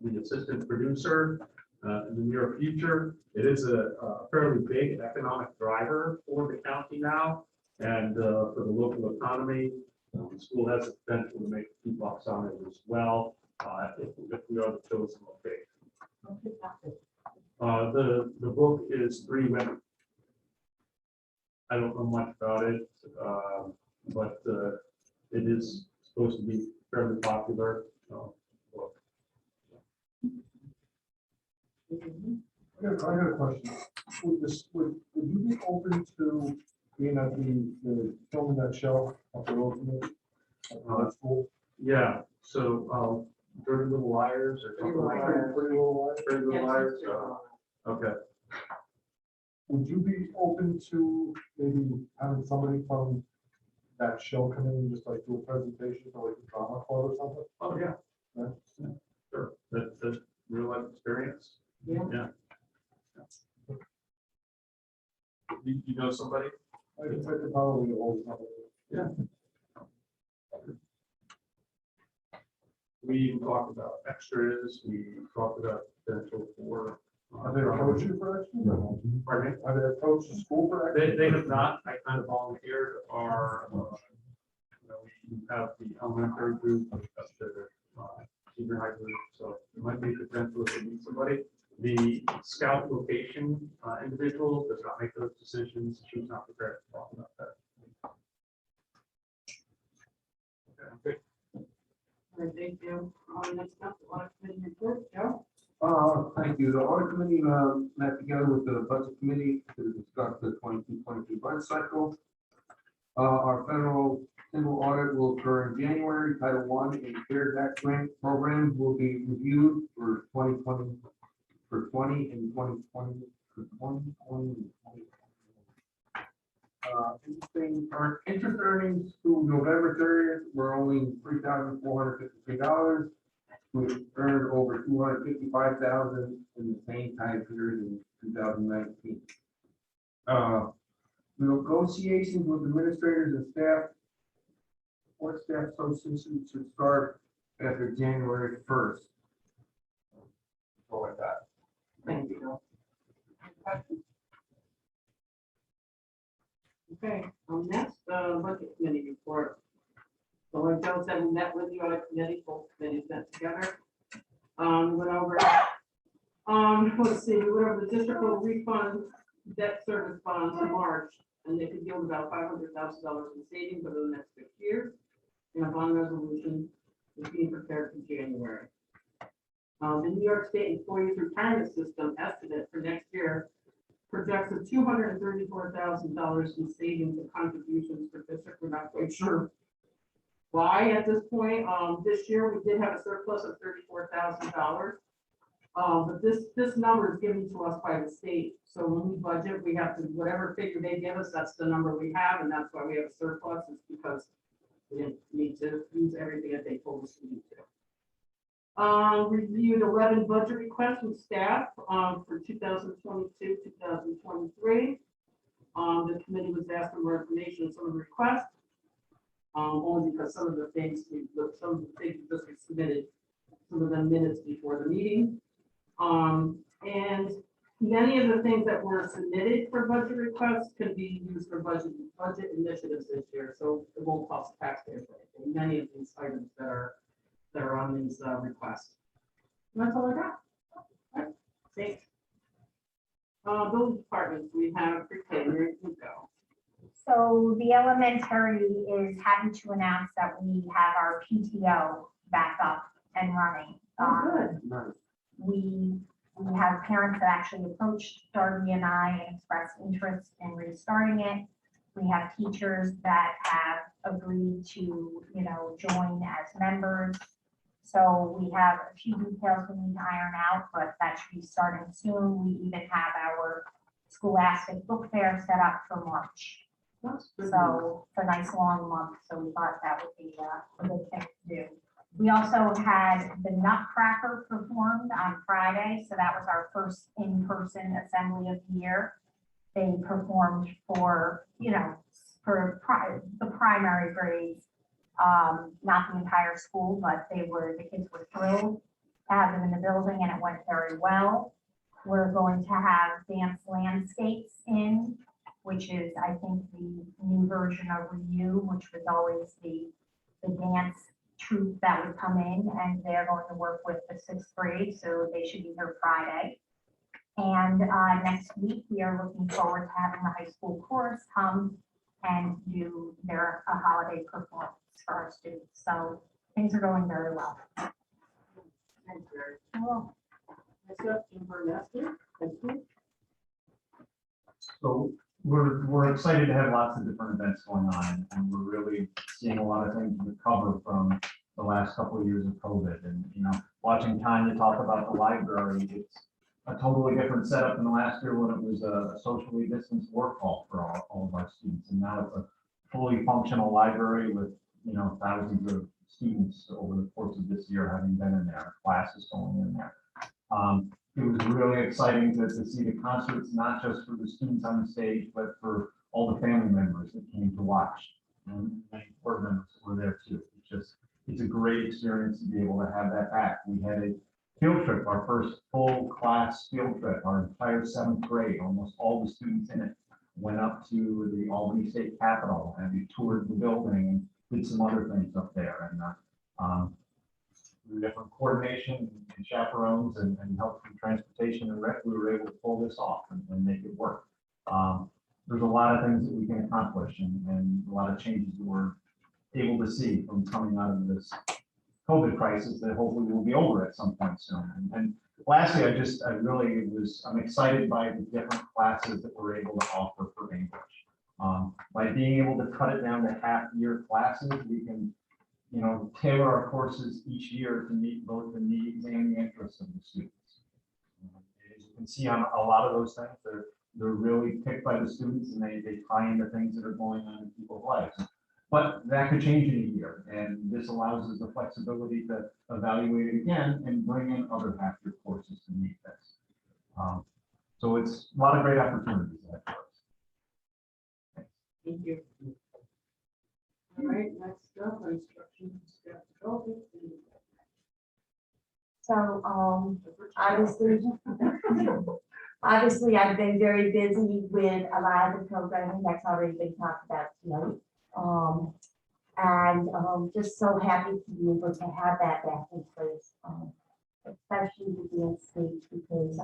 the assistant producer in the near future. It is a fairly big economic driver for the county now, and for the local economy. The school has the potential to make a few bucks on it as well, if we are the chosen location. The book is 3 Women. I don't know much about it, but it is supposed to be fairly popular. Book. I got a question. Would you be open to being at the filming that show of the ultimate at school? Yeah, so Dirty Little Liars or something like that. Pretty Little Liars? Pretty Little Liars. Okay. Would you be open to maybe having somebody from that show come in and just like do a presentation for like a drama club or something? Oh, yeah. Yeah. Sure. That's real life experience. Yeah. You know somebody? I could probably hold something. Yeah. We even talked about extras. We talked about potential for. Are they approached you for extra? Pardon me? Are they approached the school for extra? They have not. I kind of volunteered our, we have the elementary group, that's the junior high group, so it might be potential to meet somebody. The scout location individual does not make those decisions. She's not prepared to talk about that. Okay. All right, thank you. Next up, the audit committee report, Joe. Thank you. The audit committee met together with the budget committee to discuss the 22-23 budget cycle. Our federal single audit will occur in January. Title I and CARES Act grant program will be reviewed for 2020, for 20 and 2020, for 2020 and 2021. Our interest earnings through November 30th were only $3,453. We earned over $255,000 in the same time period in 2019. The negotiations with administrators and staff, support staff association should start after January 1st. Go with that. Thank you, Joe. Any questions? Okay, next, budget committee report. So like Joe said, we met with the audit committee, both committees met together. Went over, let's see, we went over the district will refund debt service bonds in March, and they could yield about $500,000 in savings over the next 6 years. And a bond resolution is being prepared for January. The New York State Employees Retirement System estimate for next year projects a $234,000 in savings and contributions for district. We're not quite sure why at this point. This year we did have a surplus of $34,000. But this number is given to us by the state. So when we budget, we have to, whatever figure they give us, that's the number we have, and that's why we have a surplus, is because we didn't need to use everything that they told us to need to. Reviewed 11 budget requests from staff for 2022, 2023. The committee was asked for more information on some of the requests. Only because some of the things we submitted some of them minutes before the meeting. And Many of the things that were submitted for budget requests can be used for budget initiatives this year, so it won't cost taxpayers anything. Many of these items that are on these requests. And that's all I got. All right, thanks. Building departments, we have pre-K, where you go. So the elementary is happy to announce that we have our PTO back up and running. Oh, Nice. We have parents that actually approached Darby and I and expressed interest in restarting it. We have teachers that have agreed to, join as members. So we have a few details we need to iron out, but that should be starting soon. We even have our Scholastic Book Fair set up for March. So it's a nice long month, so we thought that would be a good thing to do. We also had the Nutcracker performed on Friday, so that was our first in-person assembly of the year. They performed for, the primary grades, not the entire school, but the kids were thrilled to have them in the building, and it went very well. We're going to have dance landscapes in, which is, I think, the new version of Review, which was always the dance troupe that would come in, and they're going to work with the 6th grade, so they should be here Friday. And next week, we are looking forward to having the high school chorus come and do a holiday performance for our students. So things are going very well. Thanks, Mary. Next up, Amber Nestor. Thank you. So we're excited to have lots of different events going on, and we're really seeing a lot of things recover from the last couple of years of COVID. And, watching Tanya talk about the library, it's a totally different setup than last year when it was a socially distanced work hall for all of our students. And now it's a fully functional library with, thousands of students over the course of this year having been in there, classes going in there. It was really exciting to see the concerts, not just for the students on the stage, but for all the family members that came to watch. And many board members were there too. It's a great experience to be able to have that back. We had a field trip, our first full class field trip, our entire 7th grade, almost all the students in it went up to the Albany State Capitol, and we toured the building and did some other things up there. And through different coordination and chaperones and help from transportation and rec, we were able to pull this off and make it work. There's a lot of things that we can accomplish and a lot of changes that we're able to see from coming out of this COVID crisis that hopefully will be over at some point soon. And lastly, I'm excited by the different classes that we're able to offer for English. By being able to cut it down to half-year classes, we can tailor our courses each year to meet both the needs and the interests of the students. As you can see on a lot of those things, they're really picked by the students, and they tie into things that are going on in people's lives. But that could change in a year, and this allows us the flexibility to evaluate it again and bring in other half-year courses to meet this. So it's a lot of great opportunities ahead for us. Thank you. All right, next up, instruction staff development. So, obviously, I've been very busy with a lot of the programming that's already been talked about tonight. Just so happy to be able to have that back in place, especially the dance stage, because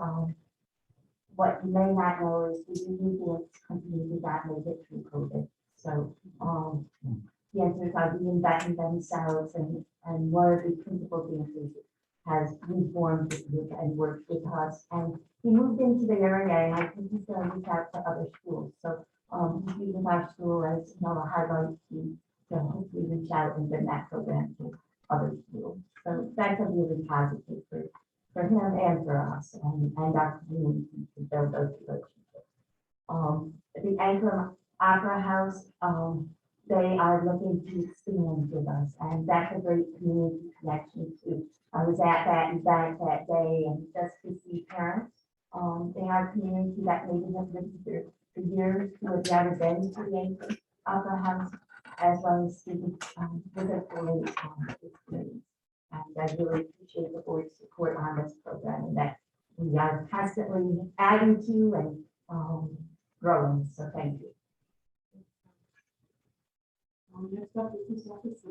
what you may not know is the new dance company did not make it through COVID. So dancers are reinventing themselves, and one of the principal dancers has reformed the group and worked with us, and he moved into the area, and I think he's going to reach out to other schools. So he's using our school as a highlight to hopefully reach out and bring that program to other schools. So that's a really positive for him and for us and our community to build those relationships. The Anchor Opera House, they are looking to expand with us, and that's a great community connection too. I was at that event that day, and just to see parents, they are a community that maybe have lived here for years, who have never been to the Anchor Opera House, as well as students visit the experience. And I really appreciate the board's support on this program, and that we are constantly adding to and growing, so thank you. Next up is Ms. Lucas.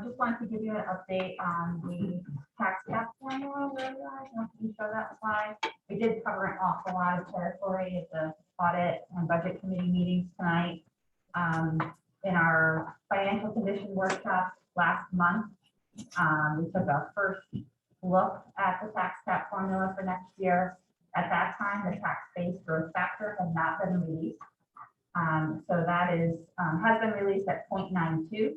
Just wanted to give you an update on the tax cap formula, where we are. I don't know if you show that slide. We did cover an awful lot of territory at the audit and budget committee meetings tonight. In our financial condition workshop last month, we took our first look at the tax cap formula for next year. At that time, the tax base growth factor had not been released. So that is, has been released at 0.92.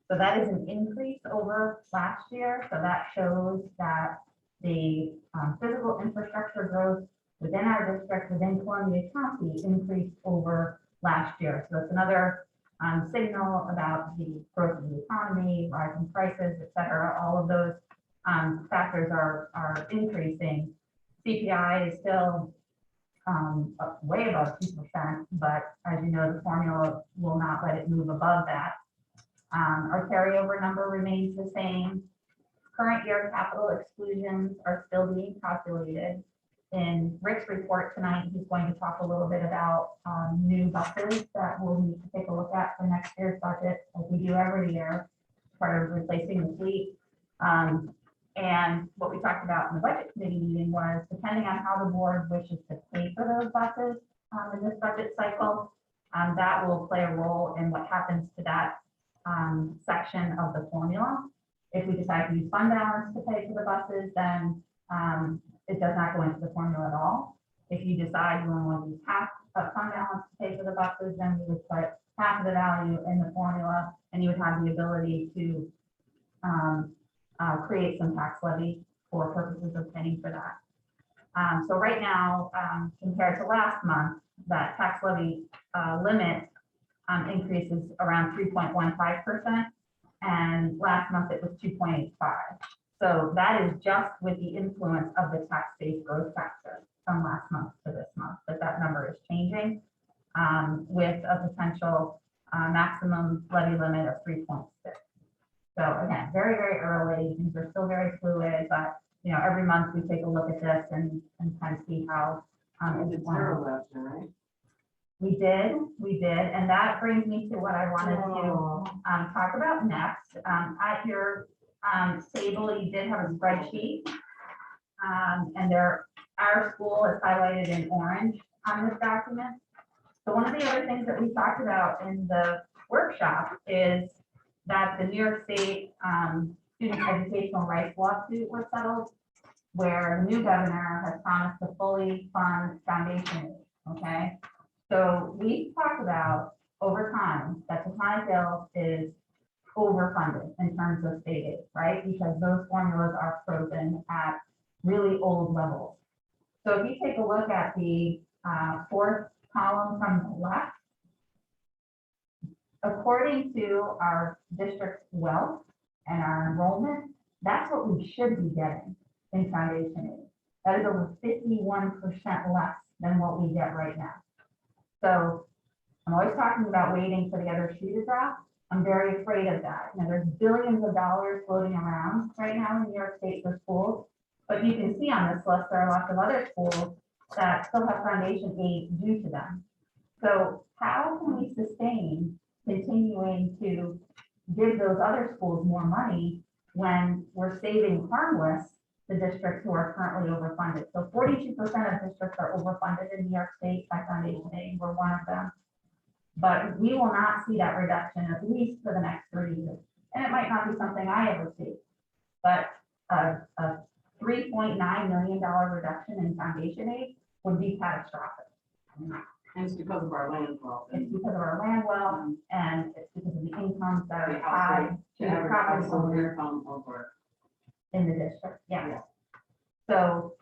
So that is an increase over last year. So that shows that the physical infrastructure growth within our district, within Columbia County, increased over last year. So it's another signal about the growth of the economy, rising prices, et cetera. All of those factors are increasing. CPI is still way above 2%, but as you know, the formula will not let it move above that. Our carryover number remains the same. Current year capital exclusions are still being calculated. In Rick's report tonight, he's going to talk a little bit about new buses that we'll need to take a look at for next year's budget, as we do every year, part of replacing the fleet. And what we talked about in the budget committee meeting was, depending on how the board wishes to pay for those buses in this budget cycle, that will play a role in what happens to that section of the formula. If we decide to use fund balance to pay for the buses, then it does not go into the formula at all. If you decide you want to use half of fund balance to pay for the buses, then we would put half of the value in the formula, and you would have the ability to create some tax levy for purposes of paying for that. So right now, compared to last month, that tax levy limit increases around 3.15%, and last month it was 2.85. So that is just with the influence of the tax base growth factor from last month to this month, but that number is changing with a potential maximum levy limit of 3.6. So again, very, very early, things are still very fluid, but you know, every month we take a look at this and kind of see how it's Zero last year, right? We did, and that brings me to what I wanted to talk about next. At your table, you did have a spreadsheet, and our school is highlighted in orange on this document. So one of the other things that we talked about in the workshop is that the New York State Student Educational Rights lawsuit was settled, where the new governor has promised to fully fund foundation aid, okay? So we talked about over time that the Town of Hill is overfunded in terms of state aid, right? Because those formulas are frozen at really old levels. So if you take a look at the fourth column from the left, according to our district's wealth and our enrollment, that's what we should be getting in foundation aid. That is over 51% less than what we get right now. So I'm always talking about waiting for the other shoe to drop. I'm very afraid of that. You know, there's billions of dollars floating around right now in New York State for schools, but you can see on this list, there are lots of other schools that still have foundation aid due to them. So how can we sustain continuing to give those other schools more money when we're saving harmless the districts who are currently overfunded? So 42% of districts are overfunded in New York State by foundation aid. We're one of them. But we will not see that reduction at least for the next 30 years. And it might not be something I ever see, but a $3.9 million reduction in foundation aid would be catastrophic. And it's because of our land wealth. It's because of our land wealth, and it's because of the incomes that are tied to the property owners in the district, yeah. So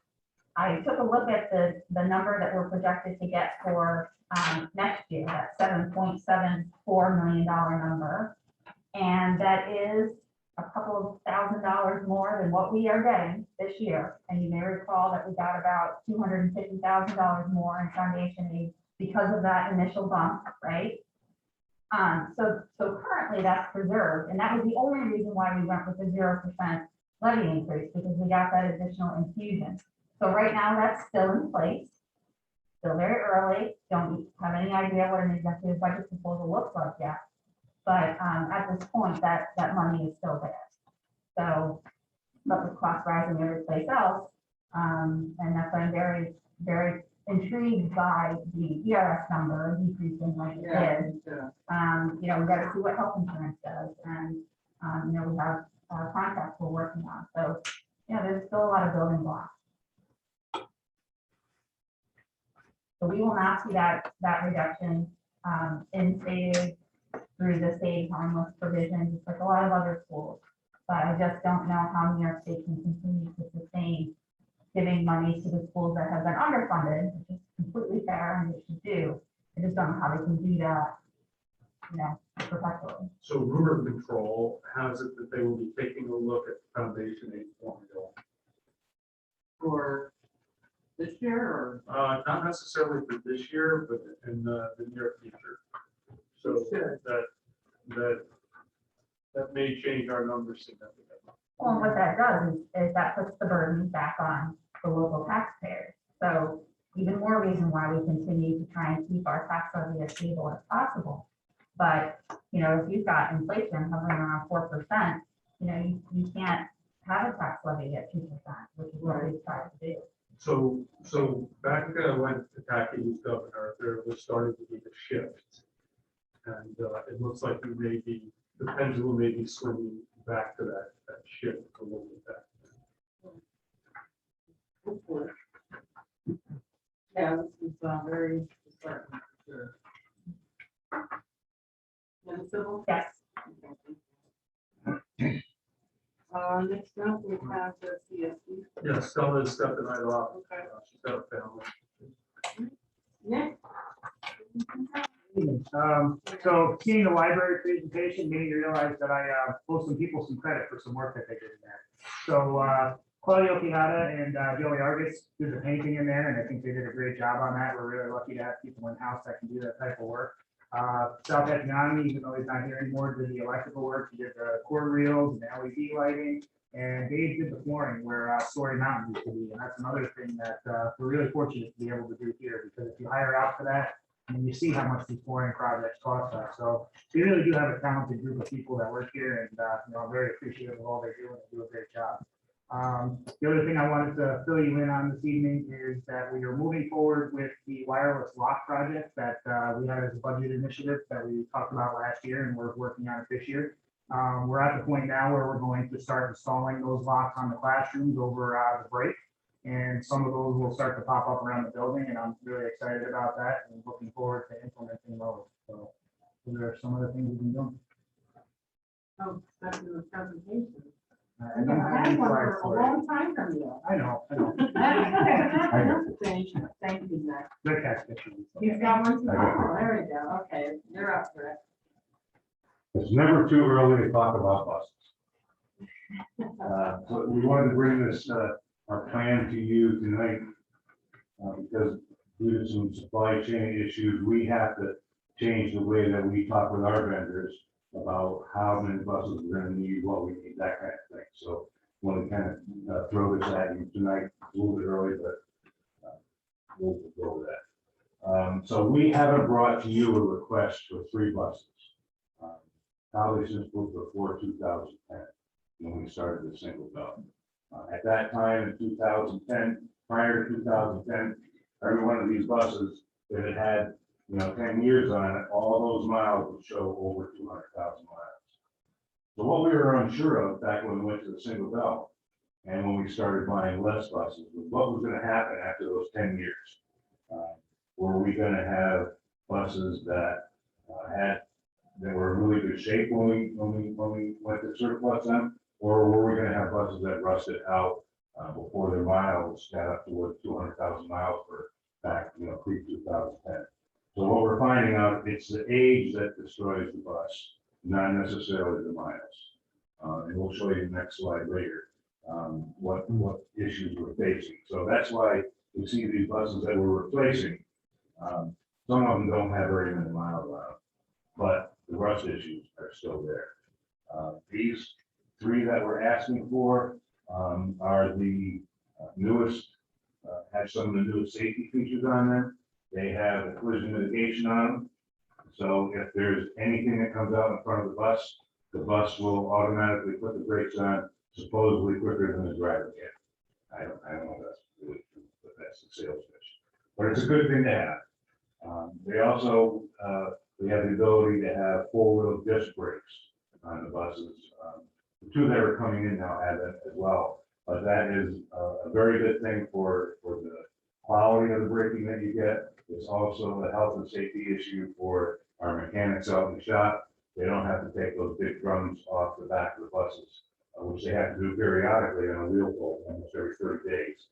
I took a look at the number that we're projected to get for next year, that $7.74 million number. And that is a couple of $1,000 more than what we are getting this year. And you may recall that we got about $250,000 more in foundation aid because of that initial bump, right? So currently that's preserved, and that was the only reason why we went with the 0% levy increase because we got that additional infusion. So right now, that's still in place. Still very early, don't have any idea what an executive budget proposal looks like yet. But at this point, that money is still there. So, but with cost rising every place else, and that's why I'm very, very intrigued by the ERS number decreasing like it is. You know, we gotta see what health insurance does, and, you know, we have contracts we're working on, so, yeah, there's still a lot of building blocks. So we will not see that reduction, instated through the state harmless provision, just like a lot of other schools. But I just don't know how New York State can continue to sustain giving money to the schools that have been underfunded, which is completely fair and they should do. I just don't know how they can do that, you know, perpetually. So rumor control has it that they will be taking a look at the Foundation Aid formula. For this year, Not necessarily for this year, but in the near future. So Sure. that may change our numbers significantly. Well, what that does is that puts the burden back on the local taxpayers. So even more reason why we continue to try and keep our tax levy as stable as possible. But, you know, if you've got inflation hovering around 4%, you know, you can't have a tax levy at 2%, which is what we try to do. So back when Pataki was governor, there was starting to be a shift. And it looks like the pendulum may be swinging back to that shift a little bit. hopefully. Yeah, this is very disheartening. Sure. And civil? Yes. Next up, we have the CSD. Yeah, Stella is stepping right off. Okay. She's got a family. Nick? So seeing the library presentation made me realize that I owe some people some credit for some work that they did in there. So Claudio Quijada and Joey Argus did the painting in there, and I think they did a great job on that. We're really lucky to have people in-house that can do that type of work. Sal Petriani, even though he's not here anymore, did the electrical work. He did the cord reels and the LED lighting. And Dave did the flooring where Story Mountain used to be. And that's another thing that we're really fortunate to be able to do here, because if you hire out for that, and you see how much these flooring projects cost us. So we really do have a talented group of people that work here, and you know, I'm very appreciative of all they do, and they do a great job. The other thing I wanted to fill you in on this evening is that we are moving forward with the wireless lock project that we had as a budget initiative that we talked about last year, and we're working on it this year. We're at the point now where we're going to start installing those locks on the classrooms over the break. And some of those will start to pop up around the building, and I'm really excited about that and looking forward to implementing those. So those are some of the things we've been doing. Oh, that's in the presentation. I don't have I've any had one slides for for a it. long time from you. I know. Thank you, Zach. Good catch, Victor. He's got one tomorrow. There we go. Okay, you're up for it. It's never too early to talk about buses. So we wanted to bring this, our plan to you tonight, because due to some supply chain issues, we have to change the way that we talk with our vendors about how many buses we're gonna need, what we need, that kind of thing. So want to kind of throw this at you tonight, a little bit early, but we'll go with that. So we haven't brought to you a request for 3 buses. Probably since before 2010, when we started the single bell. At that time in 2010, prior to 2010, every one of these buses that had, 10 years on it, all those miles would show over 200,000 miles. So what we were unsure of back when we went to the single bell and when we started buying less buses was what was going to happen after those 10 years. Were we going to have buses that that were in really good shape when we went to surplus them, or were we going to have buses that rusted out before their miles got up toward 200,000 miles for back, pre-2010? So what we're finding out, it's the age that destroys the bus, not necessarily the miles. And we'll show you the next slide later what issues we're facing. So that's why you see these buses that we're replacing. Some of them don't have very many miles on them, but the rust issues are still there. These 3 that we're asking for are the newest, have some of the newest safety features on them. They have a collision mitigation on them. So if there's anything that comes out in front of the bus will automatically put the brakes on supposedly quicker than the driver can. I don't know if that's really true, but that's the sales pitch. But it's a good thing to have. They also, we have the ability to have four-wheel disc brakes on the buses. The two that are coming in now have it as well. But that is a very good thing for the quality of the braking that you get. It's also a health and safety issue for our mechanics out in the shop. They don't have to take those big drums off the back of the buses, which they have to do periodically on a wheel pull almost every 30 days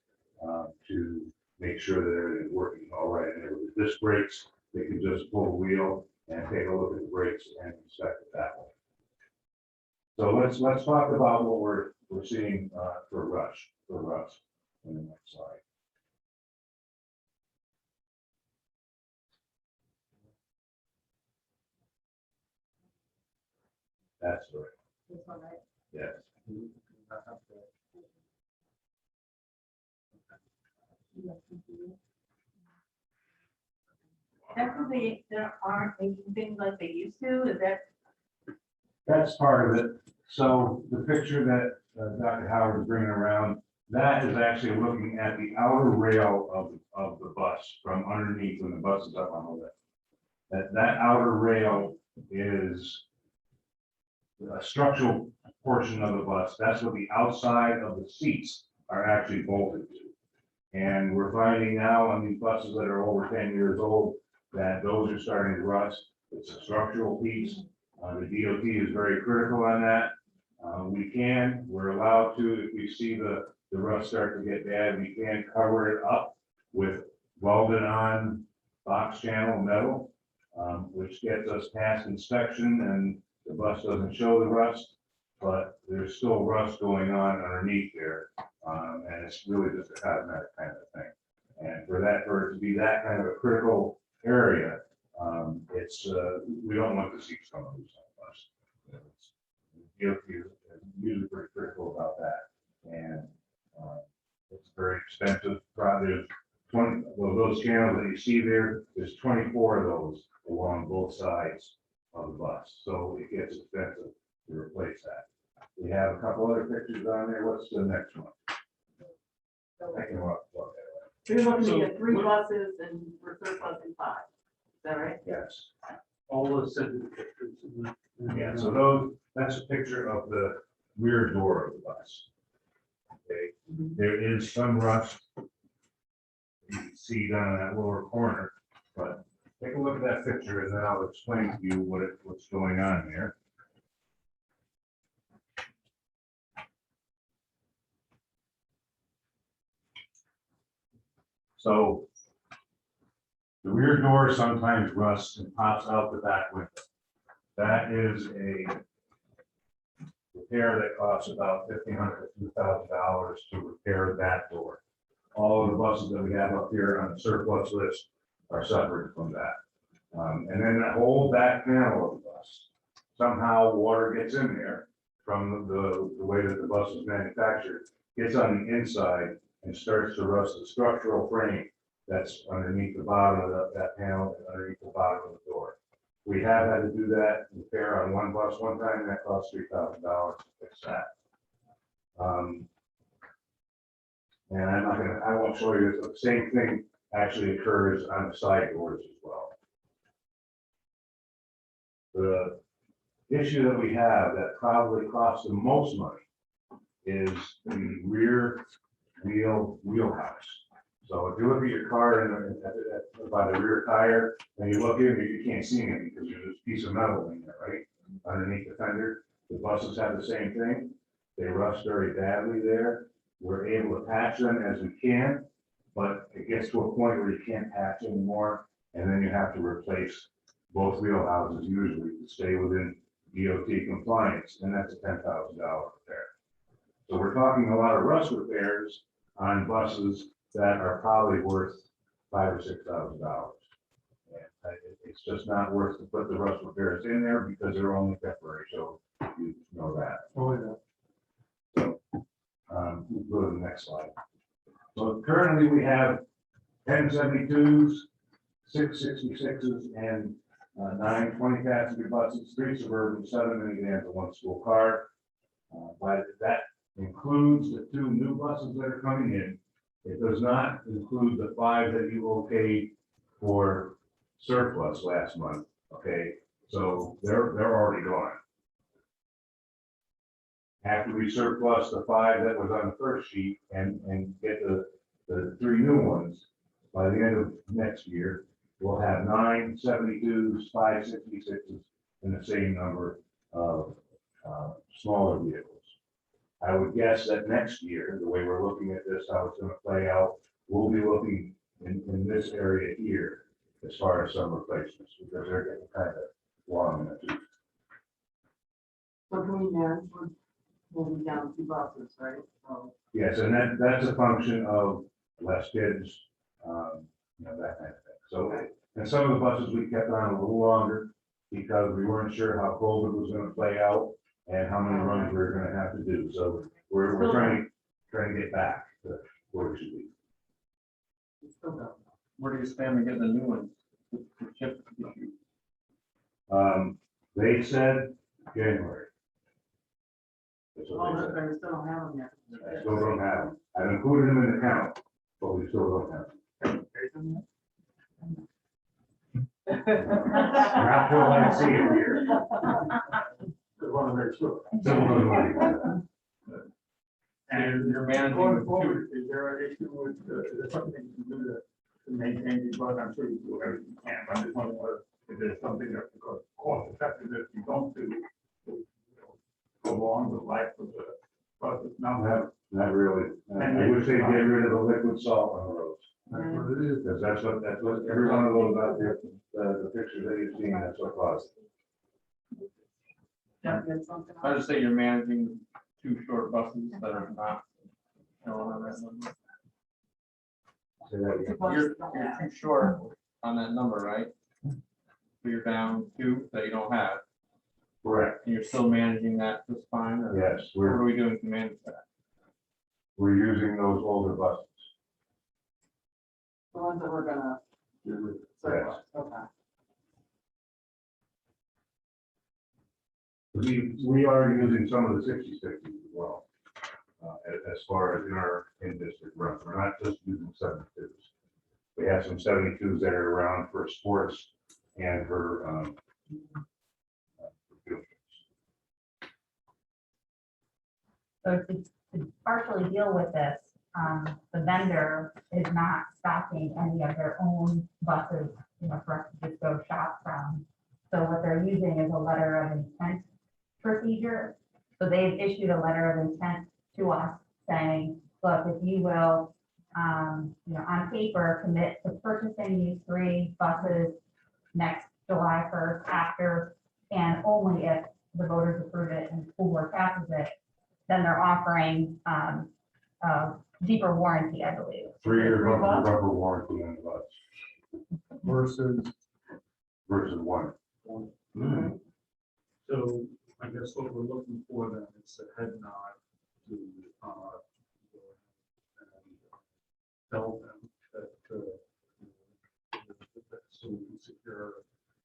to make sure that everything's working all right. And with the disc brakes, they can just pull the wheel and take a look at the brakes and inspect it that way. So let's talk about what we're seeing for Rush in the next slide. That's right. This one, right? Yes. Definitely, there aren't making things like they used to, is that? That's part of it. So the picture that Dr. Howard is bringing around, that is actually looking at the outer rail of the bus from underneath when the bus is up on the lift. That outer rail is a structural portion of the bus. That's what the outside of the seats are actually bolted to. And we're finding now on these buses that are over 10 years old that those are starting to rust. It's a structural piece. The DOT is very critical on that. We're allowed to, if we see the rust start to get bad, we can cover it up with welded on box channel metal, which gets us past inspection and the bus doesn't show the rust, but there's still rust going on underneath there. And it's really just a cosmetic kind of thing. And for it to be that kind of a critical area, we don't want the seats coming loose on the bus. DOT is usually pretty critical about that. And it's very expensive. There's 20, well, those channels that you see there's 24 of those along both sides of the bus. So it gets expensive to replace that. We have a couple other pictures on there. What's the next one? I can walk that way. So you're looking at 3 buses and we're surplusing 5. Is that right? Yes. All those sent pictures. Yeah, so that's a picture of the rear door of the bus. Okay, there is some rust. You can see down in that lower corner, but take a look at that picture and then I'll explain to you what's going on there. So the rear door sometimes rusts and pops out the back window. That is a repair that costs about $1,500 to $2,000 to repair that door. All of the buses that we have up here on the surplus list are separate from that. And then that whole back panel of the bus, somehow water gets in there from the way that the bus is manufactured, gets on the inside and starts to rust the structural frame that's underneath the bottom of that panel and underneath the bottom of the door. We have had to do that repair on one bus one time, and that cost $3,000 to fix that. And I won't show you this, the same thing actually occurs on the side doors as well. The issue that we have that probably costs the most money is the rear wheelhouse. So if you look at your car by the rear tire and you look in, you can't see anything because there's this piece of metal in there, right? Underneath the fender. The buses have the same thing. They rust very badly there. We're able to patch them as we can, but it gets to a point where you can't patch anymore. And then you have to replace both wheelhouses usually to stay within DOT compliance. And that's a $10,000 repair. So we're talking a lot of rust repairs on buses that are probably worth $5,000 or $6,000. And it's just not worth to put the rust repairs in there because they're only temporary. So you know that. Oh, yeah. So next slide. So currently we have 1072s, 666s, and 9 20-passenger buses, 3 Suburban, 7 minivans, and 1 school car. But that includes the 2 new buses that are coming in. It does not include the 5 that you okayed for surplus last month, okay? So they're already gone. After we surplus the 5 that was on the first sheet and get the 3 new ones, by the end of next year, we'll have 9 72s, 5 66s, and the same number of smaller vehicles. I would guess that next year, the way we're looking at this, how it's gonna play out, we'll be looking in this area here as far as some replacements, because they're getting kind of long in the tooth. So can we manage with moving down 2 buses, right? So Yes, and that's a function of less kids, you know, that kind of thing. So, and some of the buses we kept on a little longer because we weren't sure how COVID was gonna play out and how many runs we were gonna have to do. So we're trying to get back to where we should be. it's still down. Where do you stand to get the new ones? The chip issue? They said January. That's Oh, what they said. I still don't have them yet. I still don't have them. I've included them in the count, but we still don't have them. Not till I see it here. I want to make sure. Civil doesn't want to. And you're managing Going the 2. forward, is there an issue with, is there something you can do to maintain these buses? I'm sure you do everything you can, but I just wonder if there's something that, because cost effective, if you don't do, you know, prolong the life of the buses. Now, Not really. I wish they'd get rid of the liquid salt on the roads. that's what it is. Because that's what every one of those out there, the pictures that you've seen, that's what caused it. Yeah, that's something. I just say you're managing 2 short buses that are not showing on that number. Say that again. You're too short on that number, right? So you're down 2 that you don't have, Correct. and you're still managing that just fine, or Yes, what are we doing to manage that? we're using those older buses. The ones that we're gonna. Yes. Okay. We are using some of the 66s as well. As far as in our in-district runs, we're not just using 72s. We have some 72s that are around for sports and for field trips. So to partially deal with this, the vendor is not stocking any of their own buses, you know, for us to just go shop from. So what they're using is a letter of intent procedure. So they've issued a letter of intent to us saying, look, if you will, you know, on paper, commit to purchasing these 3 buses next July 1st after, and only if the voters approve it and the school board passes it, then they're offering a deeper warranty, I believe. 3-year rubber warranty on the bus Versus, versus 1. Mhm. so I guess what we're looking for then is a head nod to, tell them that, so we can secure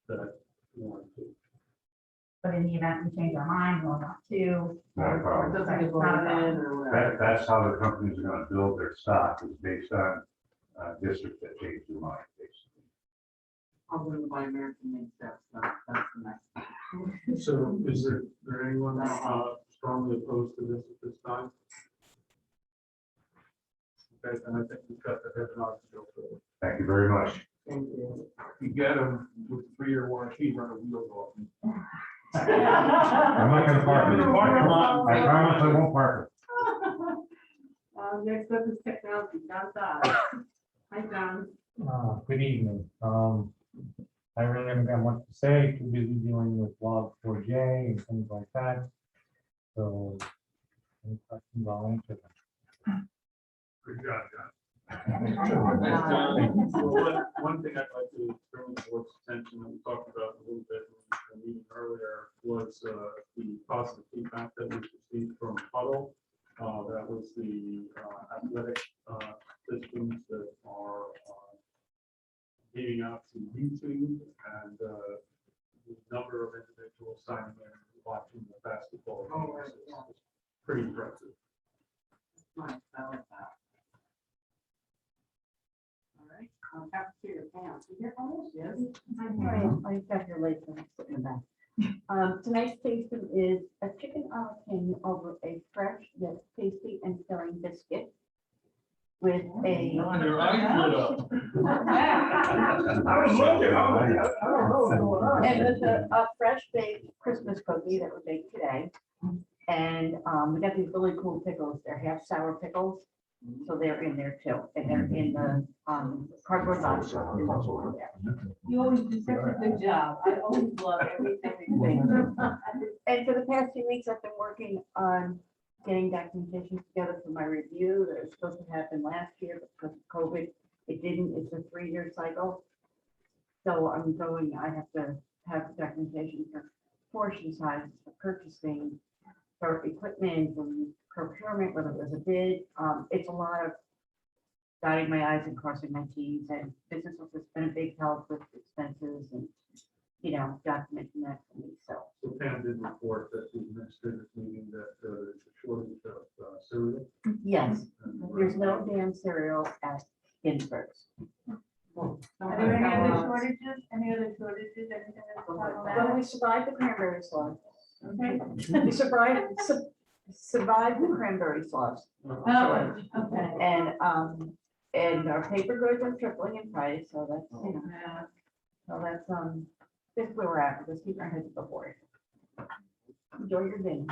that warranty. But in the event we change our mind, we'll want to. Not a problem. Or doesn't get voted in or whatever. That's how the companies are gonna build their stock, is based on districts that change their mind, basically. I'm going to buy American made stuff, so that's the next. So is there anyone strongly opposed to this at this time? Okay, and I think we've got the head nod to go forward. Thank you very much. Thank you. You get them with 3-year warranty, run a wheel off. I'm not gonna park it. I promise I won't park Next up is technology, John Dodd. Hi, John. Good evening. I really haven't got much to say, too busy dealing with Log4j and things like that. So, any questions, I'll answer them. Good job, John. Thanks, So one thing I'd like to bring to the board's attention, that we talked about a little bit in the meeting earlier, was the positive feedback that we received from Huddle. That was the student, and the number of individuals signing in, and watching the basketball games is pretty impressive. Nice, I like that. All right, cafeteria pants. You get all this, yes? I'm sorry, I got here late, so I'm sitting in the back. Tonight's tasting is a chicken jalapeno over a fresh yet tasty and filling biscuit with a. Your eyes lit up. I was looking, I don't know what's going on. And with a fresh baked Christmas cookie that we baked today. And we got these really cool pickles. They're half sour pickles. So they're in there too. And they're in the cardboard box. You always do such a good job. I always love everything. And for the past 2 weeks, I've been working on getting documentation together for my review that was supposed to happen last year, but because of COVID, it didn't. It's a 3-year cycle. So I have to have documentation for portion sizes, for purchasing, for equipment, and procurement, whether it was a bid. It's a lot of dotting my i's and crossing my t's, and business has just been a big help with expenses and, documenting that for me, so. So Pam did report that the administrative meeting that there's a shortage of cereal. Yes, there's no damn cereal at Ginsburg's. Are there any other shortages? Any other shortages? Anything that's Well, problematic? we survived the cranberry slush. Okay. We survived the cranberry slush. Oh, okay. And our paper goods are tripling in price, so that's, Yeah. so that's, that's where we're at. Let's keep our heads above water. Enjoy your dinner.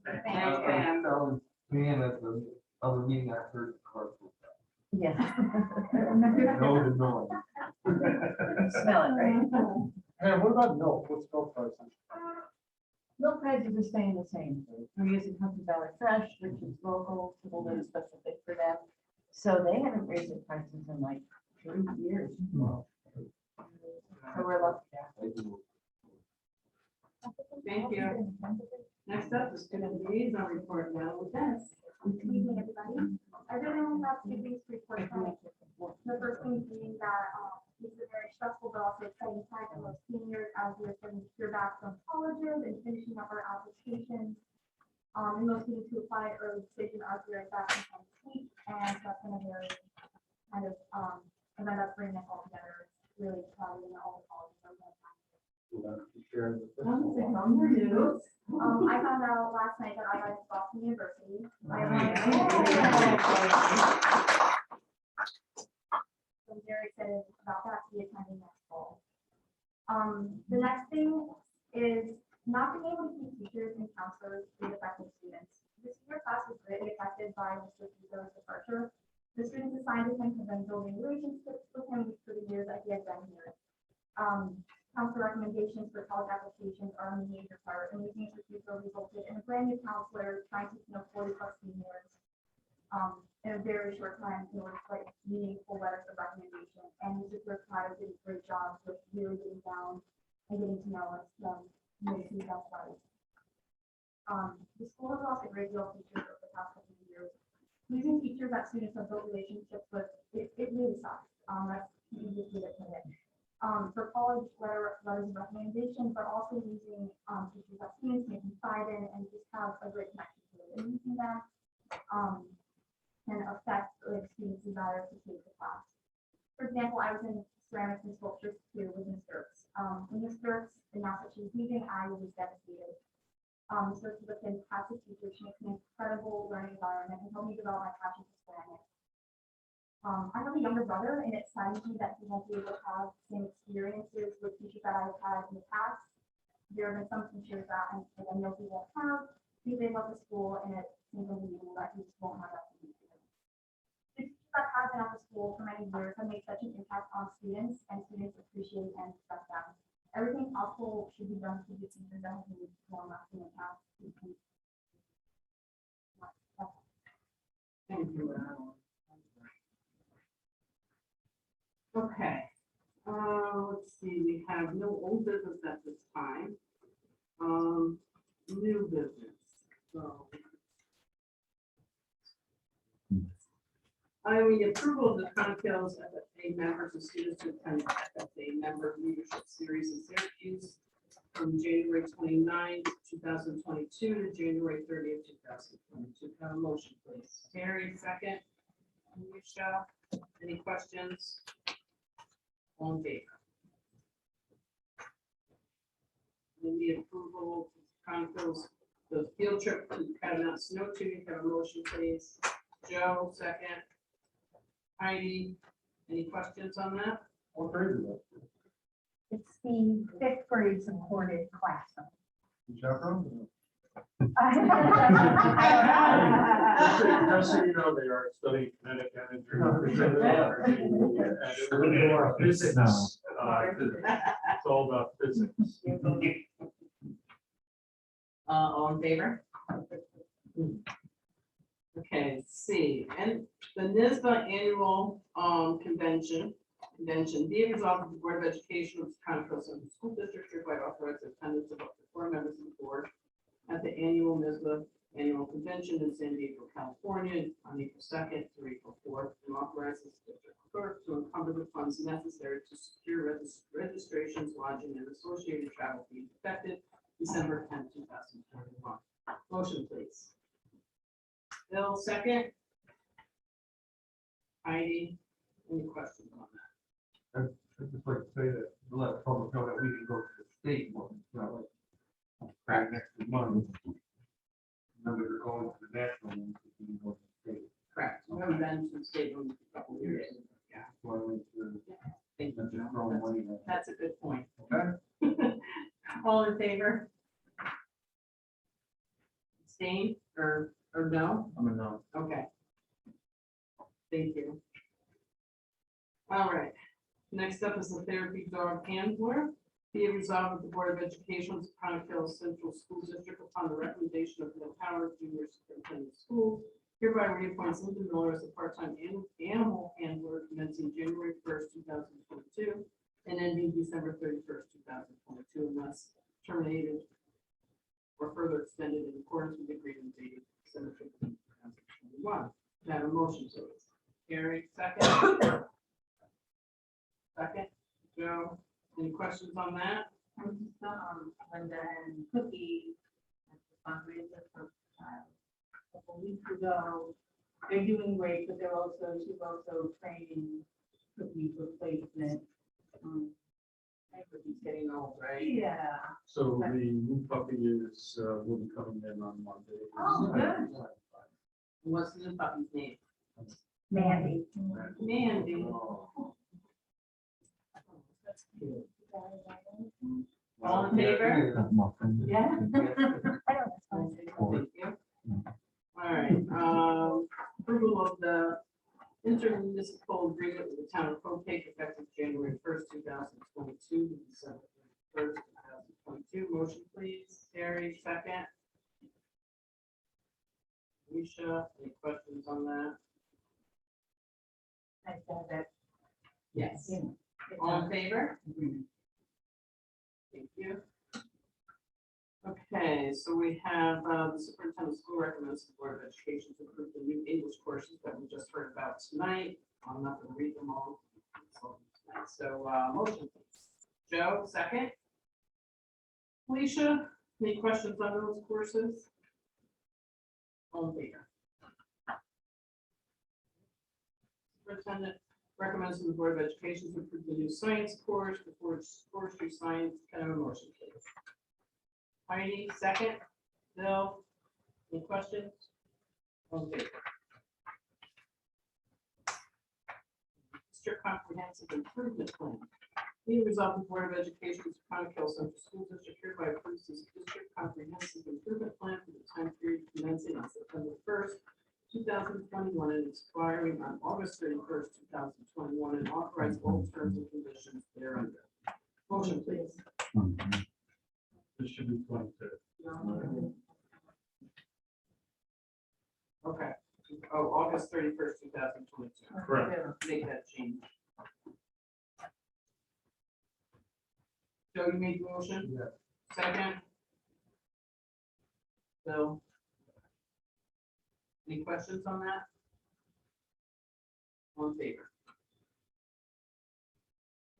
And, Man, at the other meeting, I heard the car. Yes. No to no. Smell it, right? Hey, what about milk? What's milk prices? Milk prices are staying the same. We're using Hunter Valley Fresh, which is local, people that are specific for them. So they haven't raised their prices in like 3 years. So we're lucky. thank you. Next up is going to be liaison report now with Dennis. Good evening, everybody. I really only have 2 things to report tonight. The first thing being that this is a very stressful but also exciting time for most seniors as we are starting to hear back from colleges and finishing up our applications. And most need to apply an early decision are here back in next week, and that's been a very kind of event that's bringing us all together. It's really exciting and all the colleges are going to find it. I found out last night that I got into Boston University. I'm very excited about that to be attending next fall. The next thing is not being able to keep teachers and counselors with affected students. This year class was greatly affected by Mr. Pico's departure. The students assigned to him have been building relationships with him for the years that he has been here. Counselor recommendations for college applications are a major part, and losing Mr. Pico resulted in a brand new counselor trying to 40+ seniors in a very short time in order to write meaningful letters of recommendation. And Mr. Pico did a great job with really getting down and getting to know us, making the best advice. The school has lost a great deal of teachers over the past couple of years. Losing teachers that students have built relationships with, it really sucks. That's the easiest way to put it. For college letters of recommendation, but also using teachers that students may confide in and just have a great connection to it. And using that can affect students' desire to take the class. For example, I was in ceramics and sculptures too with Ms. Dirks. When Ms. Dirks announced that she was leaving, I was devastated. Ms. Dirks is a fantastic teacher. She makes an incredible learning environment and helped me develop my passion for ceramics. I have a younger brother, and it saddens me that he won't be able to have the same experiences with teachers that I've had in the past. There have been some teachers that I know he won't have. They love the school, and it seems unbelievable that he just won't have that. The teachers that have been at the school for many years have made such an impact on students, and students appreciate and respect them. Everything possible should be done to the teachers that have made more lasting impact. Thank you. Okay, let's see, we have no old business at this time. New business, so. I mean, approval of the Connett's FFA members and students to attend the FFA member leadership series in Syracuse from January 29, 2022 to January 30th, 2022. Have a motion, please. Terry, second. Alicia, any questions? All in favor? And the approval of Connett's, the field trip to Catamount Snow Tubing. Have a motion, please. Joe, second. Heidi, any questions on that? What grade is that? It's the fifth grade supported classroom. The chaperone? I don't know. Just so you know, they are studying kinetic energy. Physics. It's all about physics. All in favor? Okay, C, and the NISBA annual convention, be it resolved that the Board of Education of the Conneaut Central School District hereby authorizes attendance of up to 4 members of the board at the annual NISBA annual convention in San Diego, California, on April 2nd through April 4th, and authorizes the district clerk to encumber the funds necessary to secure registrations, lodging, and associated travel fees effective December 10th, 2021. Motion, please. Bill, second. Heidi, any questions on that? I'd just like to say that, to let the public know that we can go to the state one, it's not like right next to money. Remember, they're going to the national one, we can go to the state. Correct. We haven't been to the state room in a couple of years. Yeah. Well, I mean, Thank that's you, just throwing Joe. money at it. That's a good point. Okay? All in favor? Abstain or no? I'm a no. Okay. Thank you. All right. Next up is the therapy dog handler. Be it resolved that the Board of Education of the Conneaut Central School District upon the recommendation of Bill Howard, Junior Superintendent of Schools, hereby reappoints Linda Miller as a part-time animal handler commencing January 1st, 2022, and ending December 31st, 2022, unless terminated or further extended in accordance with the agreement dated December 15th, 2021. Can I have a motion, please? Gary, second. Second. Joe, any questions on that? Linda and Cookie, at the fundraiser for child. A couple weeks ago, they're doing great, but she's also training Cookie's replacement. He's getting old, right? Yeah. So the new puppy is, will be coming in on Monday. Oh, good. What's the new puppy's name? Mandy. Mandy. That's cute. All in favor? Yeah. Thank you. All right, approval of the intermunicipal agreement with the town of Copake effective January 1st, 2022 to December 1st, 2022. Motion, please. Terry, second. Alicia, any questions on that? I said that. Yes. All in favor? Thank you. Okay, so we have the superintendent of school recommends the Board of Education to approve the new English courses that we just heard about tonight. I'm not going to read them all. So motion, please. Joe, second. Alicia, any questions on those courses? All in favor? Superintendent recommends to the Board of Education to approve the new science course, the forestry science. Can I have a motion, please? Heidi, second. Bill, any questions? All in favor? District Comprehensive Improvement Plan. Be resolved, the Board of Education of Conneaut Central School District hereby approves this district comprehensive improvement plan for the time period commencing on September 1st, 2021, and expiring on August 31st, 2021, and authorize all terms and conditions thereunder. Motion, please. This should be 22. Okay. Oh, August 31st, 2022. Correct. Make that change. Joe, you made the motion? Yeah. Second? Bill? Any questions on that? All in favor?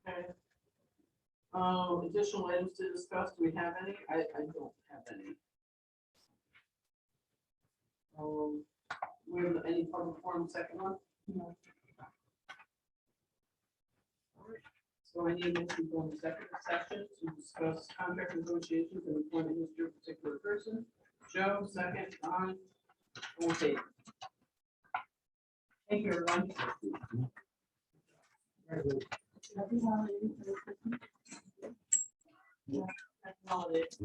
Okay. Additional items to discuss, do we have any? I don't have any. We have any public forum, second one? No. So I need to go into second session to discuss contract negotiations and employment history of a particular person. Joe, second, on, all in favor? Thank you, everyone. Happy holidays. Yeah, happy holidays.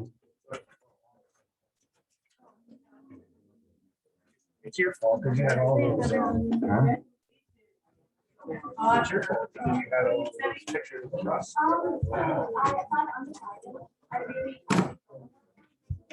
It's your fault because you had all those. It's your fault because you had all those pictures of us. I find undecided. I really